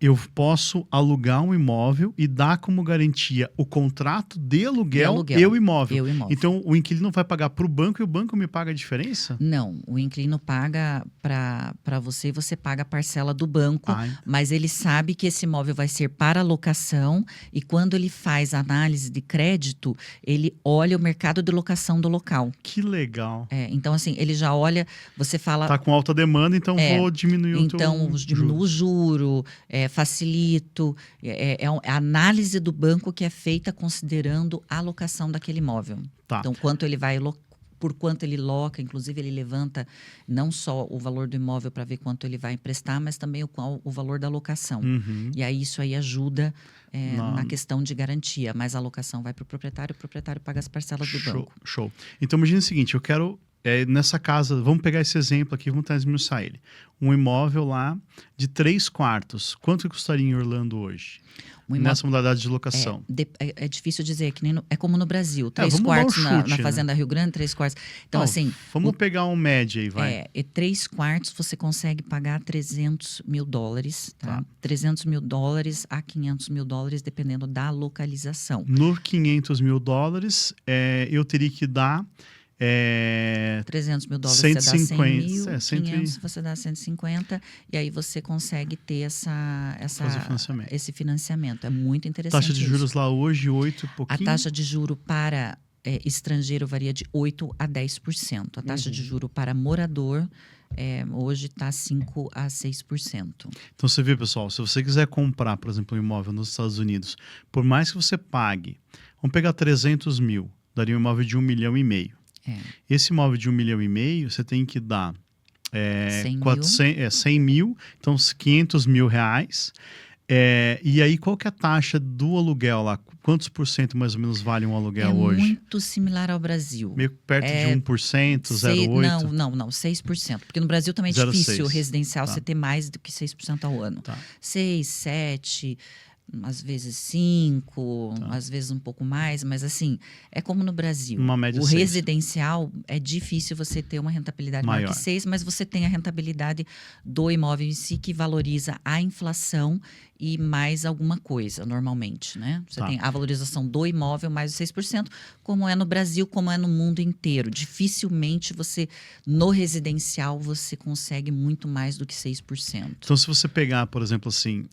Eu posso alugar um imóvel e dar como garantia o contrato de aluguel e o imóvel. Então, o inquilino vai pagar para o banco e o banco me paga a diferença? Não, o inquilino paga para você e você paga a parcela do banco, mas ele sabe que esse imóvel vai ser para locação e quando ele faz a análise de crédito, ele olha o mercado de locação do local. Que legal. Então, assim, ele já olha, você fala... Tá com alta demanda, então vou diminuir o teu diminuo o juro, facilito. A análise do banco que é feita considerando a locação daquele imóvel. Tá. Então, por quanto ele loca, inclusive ele levanta não só o valor do imóvel para ver quanto ele vai emprestar, mas também o valor da locação. E aí isso aí ajuda na questão de garantia, mas a locação vai para o proprietário paga as parcelas do banco. Show. Então imagina o seguinte, eu quero nessa casa, vamos pegar esse exemplo aqui, vamos esmiuçar ele. Um imóvel lá de 3 quartos, quanto que custaria em Orlando hoje? Nessa modalidade de locação. É difícil dizer, que nem é como no Brasil. 3 quartos na Fazenda Rio Grande, 3 quartos. Então, assim... Vamos pegar um médio aí, vai. 3 quartos você consegue pagar $300 mil, tá? $300 mil a $500 mil, dependendo da localização. No $500 mil, eu teria que dar... $300 mil 150, você dá 100 mil, 500 você dá 150, e aí você consegue ter esse financiamento. É muito interessante. Taxa de juros lá hoje, 8 e pouquinho? A taxa de juro para estrangeiro varia de 8% a 10%. A taxa de juro para morador hoje está 5% a 6%. Então você vê, pessoal, se você quiser comprar, por exemplo, um imóvel nos Estados Unidos, por mais que você pague, vamos pegar 300 mil, daria um imóvel de 1,5 milhão. Esse imóvel de 1,5 milhão, você tem que dar 100 mil, então $500 mil. E aí, qual que é a taxa do aluguel lá? Quantos por cento mais ou menos vale um aluguel hoje? Muito similar ao Brasil. Meio perto de 1%, 0,8%? Não, 6%. Porque no Brasil também é difícil residencial você ter mais do que 6% ao ano. 6, 7... às vezes 5, Tá. às vezes um pouco mais, mas assim, é como no Brasil. Uma média O 6. residencial é difícil você ter uma rentabilidade maior Maior. que 6, mas você tem a rentabilidade do imóvel em si que valoriza a inflação e mais alguma coisa, normalmente, né? Você Tá. tem a valorização do imóvel mais os 6%, como é no Brasil, como é no mundo inteiro. Dificilmente você, no residencial, você consegue muito mais do que 6%. Então, se você pegar, por exemplo, assim,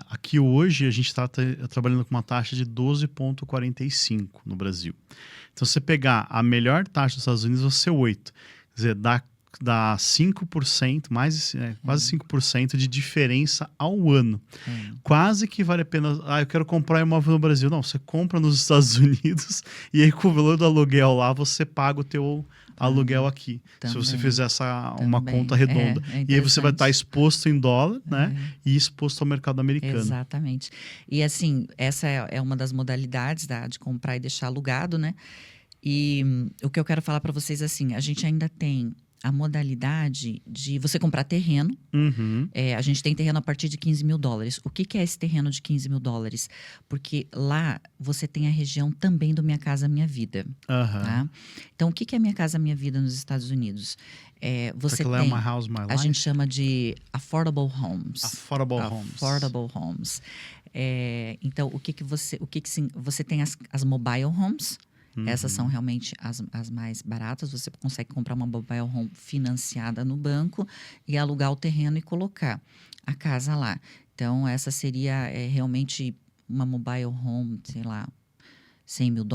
aqui hoje a gente está trabalhando com uma taxa de 12,45 no Brasil. Então, se você pegar a melhor taxa dos Estados Unidos, vai ser 8. Quer dizer, dá 5%, quase 5% de diferença ao ano. Quase que vale a pena. Eu quero comprar um imóvel no Brasil. Não, você compra nos Estados Unidos e aí com o valor do aluguel lá, você paga o teu aluguel aqui. Se você fizer uma conta redonda. E aí você vai estar exposto em dólar, né? E exposto ao mercado americano. Exatamente. E assim, essa é uma das modalidades de comprar e deixar alugado, né? E o que eu quero falar para vocês, assim, a gente ainda tem a modalidade de você comprar terreno. A gente tem terreno a partir de $15 mil. O que é esse terreno de $15 mil? Porque lá você tem a região também do Minha Casa Minha Vida. Tá? Então, o que é Minha Casa Minha Vida nos Estados Unidos? Você tem, é My House, My Life? A gente chama de Affordable Homes. Affordable Homes. Então, você tem as mobile homes. Essas são realmente as mais baratas. Você consegue comprar uma mobile home financiada no banco e alugar o terreno e colocar a casa lá. Então, essa seria realmente uma mobile home, sei lá, $100 mil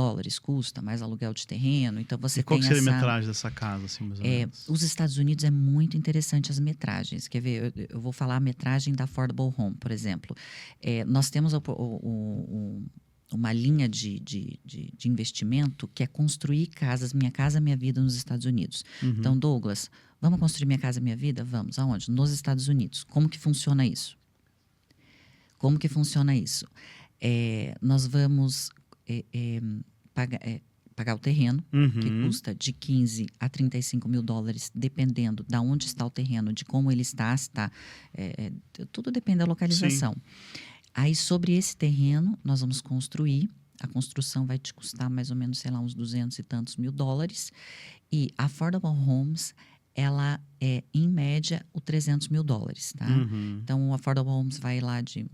custa, mais aluguel de terreno. Então, você qual tem seria a metragem dessa casa, assim, mais ou menos? Os Estados Unidos é muito interessante as metragens. Quer ver? Eu vou falar a metragem da Affordable Home, por exemplo. Nós temos uma linha de investimento que é construir casas, Minha Casa Minha Vida nos Estados Unidos. Então, Douglas, vamos construir Minha Casa Minha Vida? Vamos. Aonde? Nos Estados Unidos. Como que funciona isso? Nós vamos pagar o terreno, que custa de $15 a $35 mil, dependendo de onde está o terreno, de como ele está, tudo depende da localização. Sim. Aí, sobre esse terreno, nós vamos construir. A construção vai te custar mais ou menos, sei lá, uns $200 e tantos mil. E a Affordable Homes, ela é, em média, o $300 mil, tá? Então, o Affordable Homes vai lá de,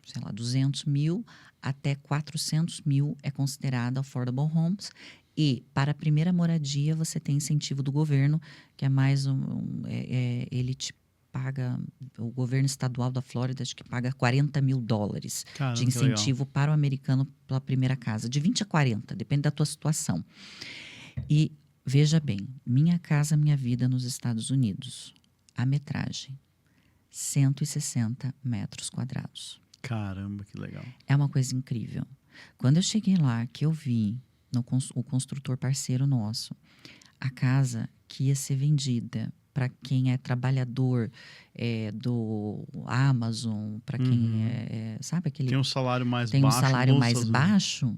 sei lá, 200 mil até 400 mil é considerado Affordable Homes. E, para a primeira moradia, você tem incentivo do governo, que é mais ele te paga, o governo estadual da Flórida, acho que paga $40 mil de incentivo para o americano pela primeira casa. De 20 a 40, depende da tua situação. E, veja bem, Minha Casa Minha Vida nos Estados Unidos. A metragem, 160 metros quadrados. Caramba, que legal. É uma coisa incrível. Quando eu cheguei lá, que eu vi o construtor parceiro nosso, a casa que ia ser vendida para quem é trabalhador do Amazon, para quem sabe aquele... Tem um salário mais baixo. Tem um salário mais baixo.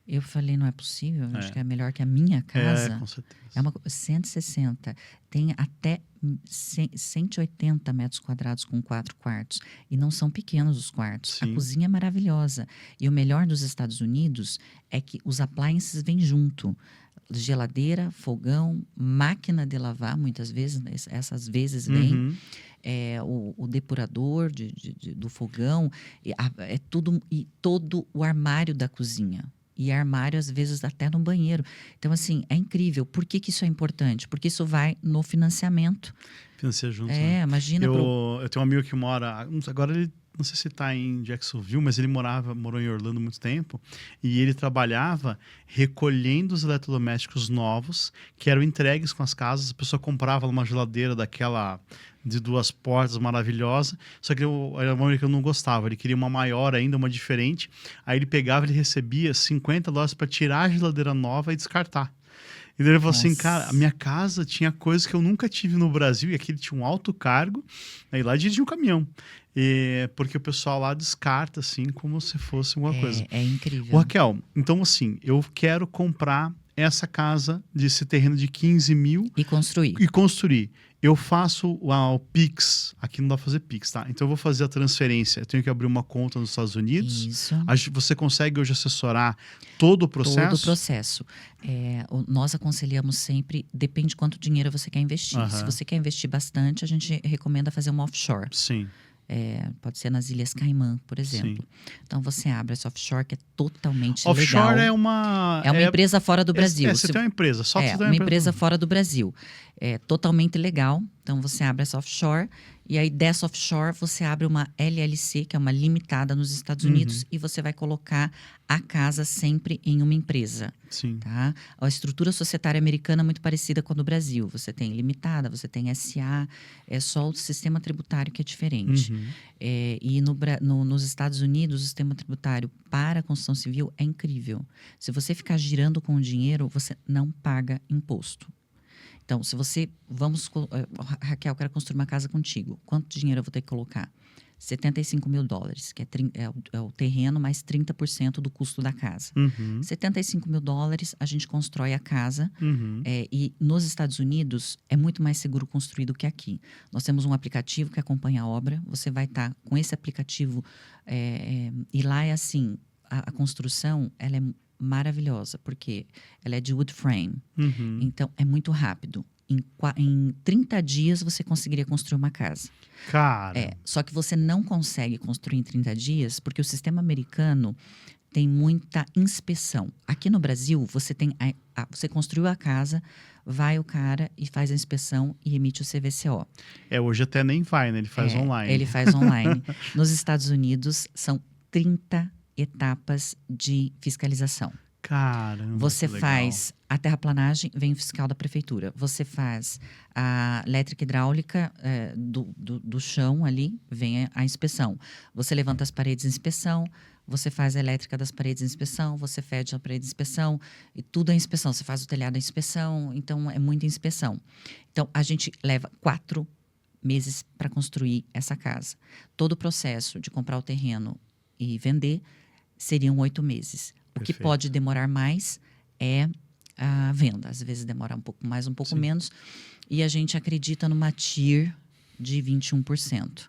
Eu falei, não é possível, acho que é melhor que a minha casa. Com certeza. É 160. Tem até 180 metros quadrados com 4 quartos. E não são pequenos os quartos. Sim. A cozinha é maravilhosa. E o melhor dos Estados Unidos é que os appliances vêm junto. Geladeira, fogão, máquina de lavar, muitas vezes, essas vezes vem. O depurador do fogão, tudo, e todo o armário da cozinha. E armário, às vezes, até no banheiro. Então, assim, é incrível. Por que isso é importante? Porque isso vai no financiamento. Financia junto, né? Imagina... Eu tenho um amigo que mora... Agora ele... Não sei se está em Jacksonville, mas ele morou em Orlando há muito tempo. E ele trabalhava recolhendo os eletrodomésticos novos, que eram entregues com as casas. A pessoa comprava uma geladeira daquela de 2 portas maravilhosa. Só que o americano não gostava. Ele queria uma maior ainda, uma diferente. Aí ele pegava, ele recebia $50 para tirar a geladeira nova e descartar. E ele falou assim, cara, a minha casa tinha coisas que eu nunca tive no Brasil. E aqui ele tinha um alto cargo. Aí lá dirigia um caminhão. Porque o pessoal lá descarta, assim, como se fosse alguma coisa. É incrível. Raquel, então assim, eu quero comprar essa casa, desse terreno de 15 mil E construir. e construir. Eu faço o Pix, aqui não dá pra fazer Pix, tá? Então eu vou fazer a transferência, eu tenho que abrir uma conta nos Estados Unidos. Isso. Você consegue hoje assessorar todo o processo? Todo o processo. Nós aconselhamos sempre, depende de quanto dinheiro você quer investir. Se você quer investir bastante, a gente recomenda fazer uma offshore. Sim. Pode ser nas Ilhas Caimã, por exemplo. Sim. Então você abre essa offshore que é totalmente Offshore legal. é uma... É uma empresa fora do Brasil. Você tem uma empresa, só que você tem uma empresa fora do Brasil. É totalmente legal. Então você abre essa offshore e aí dessa offshore você abre uma LLC, que é uma limitada nos Estados Unidos, e você vai colocar a casa sempre em uma empresa. Sim. Tá? A estrutura societária americana é muito parecida com a do Brasil. Você tem limitada, você tem SA, é só o sistema tributário que é diferente. E nos Estados Unidos, o sistema tributário para a construção civil é incrível. Se você ficar girando com o dinheiro, você não paga imposto. Então, se você... Raquel, eu quero construir uma casa contigo. Quanto dinheiro eu vou ter que colocar? $75 mil, que é o terreno mais 30% do custo da casa. $75 mil, a gente constrói a casa. E nos Estados Unidos, é muito mais seguro construir do que aqui. Nós temos um aplicativo que acompanha a obra. Você vai estar com esse aplicativo. E lá é assim, a construção, ela é maravilhosa, porque ela é de wood frame. Então, é muito rápido. Em 30 dias, você conseguiria construir uma casa. Cara! Só que você não consegue construir em 30 dias, porque o sistema americano tem muita inspeção. Aqui no Brasil, você tem você construiu a casa, vai o cara e faz a inspeção e emite o CVCO. Hoje até nem vai, né? Ele faz online. Ele faz online. Nos Estados Unidos, são 30 etapas de fiscalização. Caramba, você faz a terraplanagem, vem o fiscal da prefeitura. Você faz a elétrica hidráulica do chão ali, vem a inspeção. Você levanta as paredes de inspeção, você faz a elétrica das paredes de inspeção, você fede a parede de inspeção, e tudo é inspeção. Você faz o telhado de inspeção, então é muita inspeção. Então, a gente leva 4 meses para construir essa casa. Todo o processo de comprar o terreno e vender seriam 8 meses. O que pode demorar mais é a venda. Às vezes demora um pouco mais, um pouco menos. E a gente acredita numa TIR de 21%.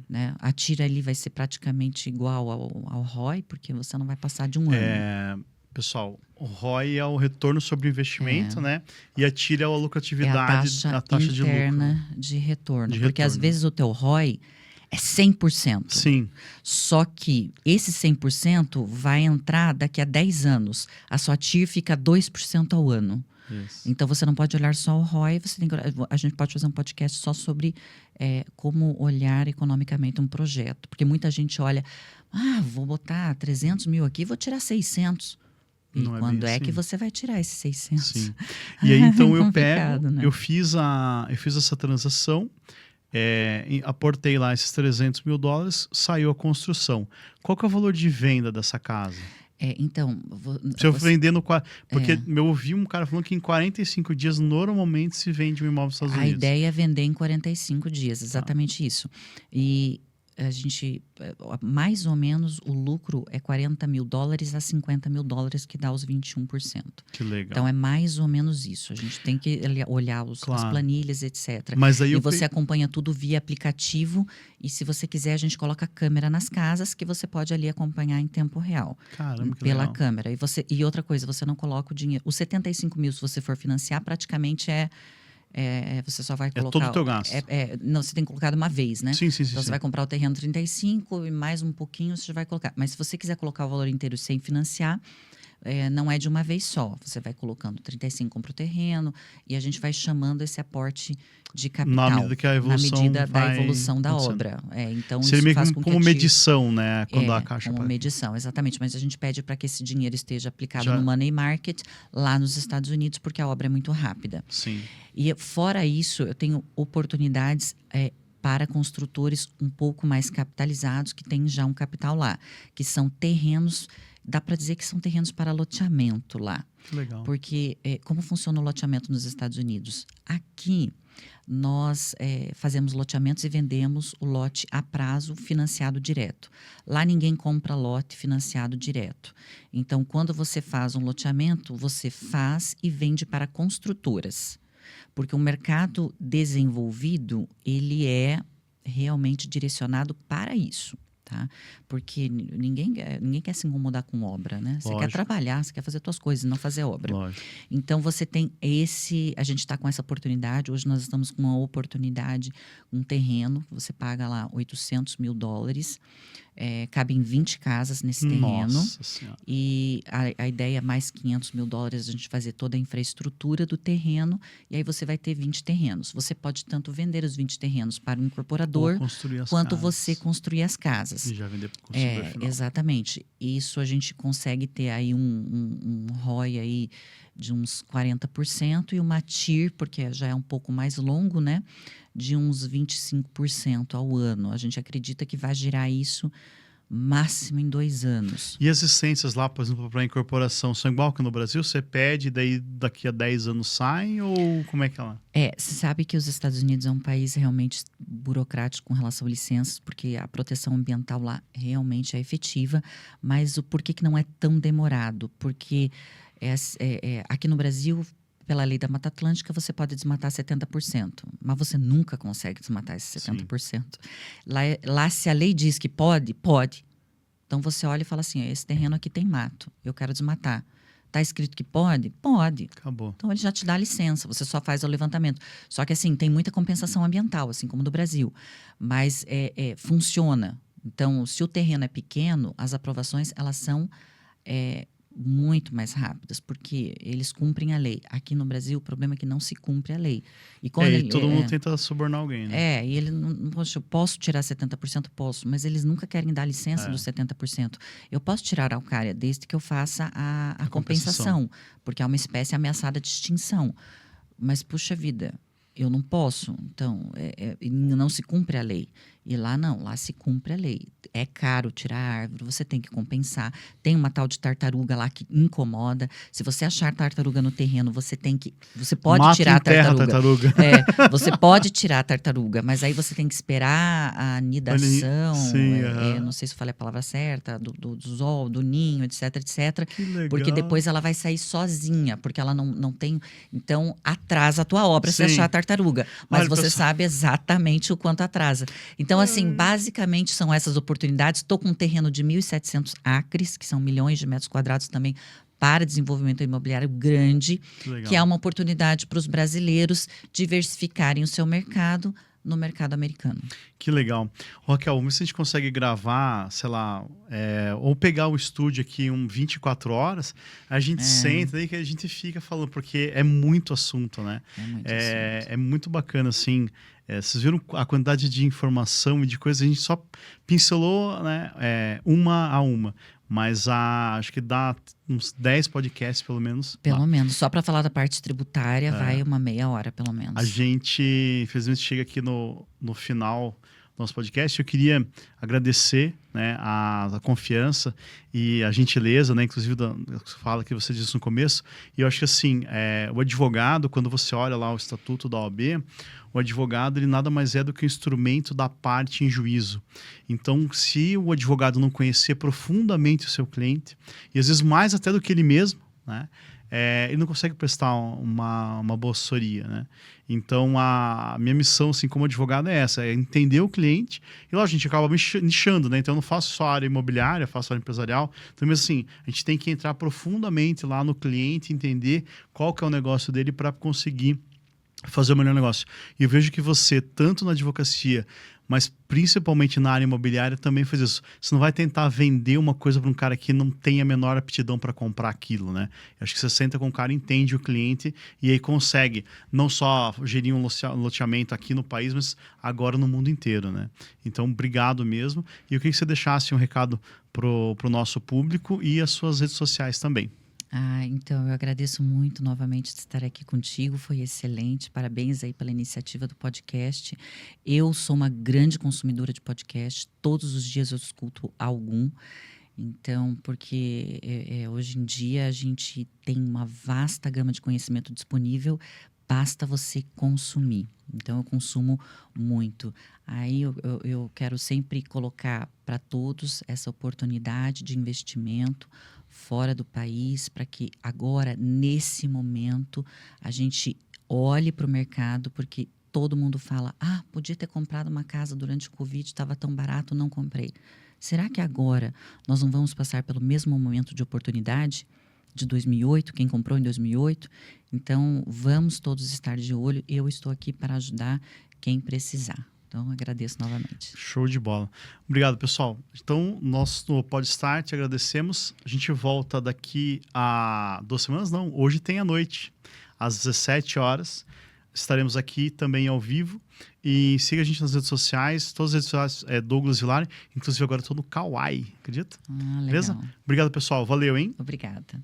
Né? A TIR ali vai ser praticamente igual ao ROI, porque você não vai passar de um ano. Pessoal, o ROI é o retorno sobre o investimento, né? E a TIR é a lucratividade, a taxa de lucro. Interna de retorno. Porque às vezes o teu ROI é 100%. Sim. Só que esse 100% vai entrar daqui a 10 anos. A sua TIR fica 2% ao ano. Isso. Então, você não pode olhar só o ROI. A gente pode fazer um podcast só sobre como olhar economicamente um projeto. Porque muita gente olha, vou botar 300 mil aqui, vou tirar 600. E quando é que você vai tirar esses 600? Sim. E aí, então, né? eu fiz essa transação, aportei lá esses $300 mil, saiu a construção. Qual que é o valor de venda dessa casa? Então... Se eu vender no... Porque eu ouvi um cara falando que em 45 dias, normalmente, se vende um imóvel nos Estados Unidos. A ideia é vender em 45 dias, exatamente isso. E a gente, mais ou menos, o lucro é $40 mil a $50 mil, que dá os 21%. Que legal. Então, é mais ou menos isso. A gente tem que olhar as planilhas, etc. Mas aí você acompanha tudo via aplicativo. E se você quiser, a gente coloca câmera nas casas, que você pode ali acompanhar em tempo real. Caramba, que pela legal. câmera. E outra coisa, você não coloca o dinheiro. Os 75 mil, se você for financiar, praticamente você só vai colocar... É todo o teu gasto. Não, você tem que colocar de uma vez, né? Sim. Então, você vai comprar o terreno 35 e mais um pouquinho você já vai colocar. Mas se você quiser colocar o valor inteiro sem financiar, não é de uma vez só. Você vai colocando 35, compra o terreno, e a gente vai chamando esse aporte de capital. Na medida que a evolução na medida da evolução da obra. Então, seria isso meio faz com como que medição, né? Quando a Caixa... como medição, exatamente. Mas a gente pede para que esse dinheiro esteja aplicado no money market lá nos Estados Unidos, porque a obra é muito rápida. Sim. E fora isso, eu tenho oportunidades para construtores um pouco mais capitalizados, que têm já um capital lá, que são terrenos... Dá para dizer que são terrenos para loteamento lá. Que legal. Porque como funciona o loteamento nos Estados Unidos? Aqui, nós fazemos loteamentos e vendemos o lote a prazo financiado direto. Lá ninguém compra lote financiado direto. Então, quando você faz um loteamento, você faz e vende para construtoras. Porque o mercado desenvolvido, ele é realmente direcionado para isso. Tá? Porque ninguém quer se incomodar com obra, né? Você quer trabalhar, você quer fazer suas coisas, não fazer obra. Lógico. Então, você tem a gente está com essa oportunidade, hoje nós estamos com uma oportunidade, um terreno, você paga lá $800 mil, cabem 20 casas nesse terreno. Nossa Senhora. E a ideia é mais $500 mil, a gente fazer toda a infraestrutura do terreno, e aí você vai ter 20 terrenos. Você pode tanto vender os 20 terrenos para o incorporador, quanto você construir as casas. E já vender para o consumidor final. Exatamente. Isso a gente consegue ter aí um ROI aí de uns 40% e uma TIR, porque já é um pouco mais longo, né? De uns 25% ao ano. A gente acredita que vai girar isso máximo em 2 anos. E as licenças lá, por exemplo, para incorporação, são igual que no Brasil? Você pede, daí daqui a 10 anos saem, ou como é que é lá? Você sabe que os Estados Unidos é um país realmente burocrático com relação a licenças, porque a proteção ambiental lá realmente é efetiva, mas o porquê que não é tão demorado? Porque aqui no Brasil, pela lei da Mata Atlântica, você pode desmatar 70%, mas você nunca consegue desmatar esses 70%. Lá, se a lei diz que pode. Então, você olha e fala assim, esse terreno aqui tem mato, eu quero desmatar. Está escrito que pode? Pode. Acabou. Então, ele já te dá a licença, você só faz o levantamento. Só que, assim, tem muita compensação ambiental, assim como no Brasil. Mas funciona. Então, se o terreno é pequeno, as aprovações, elas são muito mais rápidas, porque eles cumprem a lei. Aqui no Brasil, o problema é que não se cumpre a lei. E quando todo mundo tenta subornar alguém, né? E ele não, poxa, eu posso tirar 70%? Posso, mas eles nunca querem dar licença dos 70%. Eu posso tirar a araucária desde que eu faça a compensação, porque é uma espécie ameaçada de extinção. Mas, puxa vida, eu não posso. Então, não se cumpre a lei. E lá não, lá se cumpre a lei. É caro tirar a árvore, você tem que compensar. Tem uma tal de tartaruga lá que incomoda. Se você achar tartaruga no terreno, você pode tirar a tartaruga. Você pode tirar a tartaruga, mas aí você tem que esperar a anidação. Não sei se eu falei a palavra certa, do ninho, etc, etc. Que legal. Porque depois ela vai sair sozinha, porque ela não tem. Então, atrasa a tua obra se achar a tartaruga. Mas você sabe exatamente o quanto atrasa. Então, assim, basicamente são essas oportunidades. Estou com um terreno de 1.700 acres, que são milhões de metros quadrados também, para desenvolvimento imobiliário grande, que é uma oportunidade para os brasileiros diversificarem o seu mercado no mercado americano. Que legal. Raquel, vamos ver se a gente consegue gravar, sei lá, ou pegar o estúdio aqui 24 horas, a gente senta aí que a gente fica falando, porque é muito assunto, né? É muito bacana, assim. Vocês viram a quantidade de informação e de coisas, a gente só pincelou, né, uma a uma. Mas acho que dá uns 10 podcasts, pelo menos. Pelo menos. Só para falar da parte tributária, vai uma meia hora, pelo menos. A gente, infelizmente, chega aqui no final do nosso podcast. Eu queria agradecer, né, a confiança e a gentileza, né, inclusive fala que você disse no começo. E eu acho que, assim, o advogado, quando você olha lá o estatuto da OAB, o advogado, ele nada mais é do que um instrumento da parte em juízo. Então, se o advogado não conhecer profundamente o seu cliente, e às vezes mais até do que ele mesmo, né, ele não consegue prestar uma boa assessoria, né? Então, a minha missão, assim, como advogado é essa, é entender o cliente. E, lógico, a gente acaba nichando, né? Então, eu não faço só área imobiliária, faço área empresarial. Então, mesmo assim, a gente tem que entrar profundamente lá no cliente, entender qual que é o negócio dele para conseguir fazer o melhor negócio. E eu vejo que você, tanto na advocacia, mas principalmente na área imobiliária, também faz isso. Você não vai tentar vender uma coisa para um cara que não tem a menor aptidão para comprar aquilo, né? Eu acho que você senta com o cara, entende o cliente e aí consegue não só gerir um loteamento aqui no país, mas agora no mundo inteiro, né? Então, obrigado mesmo. E eu queria que você deixasse um recado pro nosso público e as suas redes sociais também. Então eu agradeço muito novamente de estar aqui contigo, foi excelente, parabéns aí pela iniciativa do podcast. Eu sou uma grande consumidora de podcast, todos os dias eu escuto algum, então, porque hoje em dia a gente tem uma vasta gama de conhecimento disponível basta você consumir. Então, eu consumo muito. Aí, eu quero sempre colocar para todos essa oportunidade de investimento fora do país, para que agora, nesse momento, a gente olhe para o mercado, porque todo mundo fala, podia ter comprado uma casa durante o Covid, estava tão barato, não comprei. Será que agora nós não vamos passar pelo mesmo momento de oportunidade de 2008, quem comprou em 2008? Então, vamos todos estar de olho. Eu estou aqui para ajudar quem precisar. Então, agradeço novamente. Show de bola. Obrigado, pessoal. Então, nós no Podstart agradecemos. A gente volta daqui a 2 semanas, não. Hoje tem à noite, às 17 horas. Estaremos aqui também ao vivo. E siga a gente nas redes sociais. Todas as redes sociais é Douglas Villari. Inclusive, agora estou no Kawaii. Acredita? Legal. Beleza? Obrigado, pessoal. Valeu, hein? Obrigada.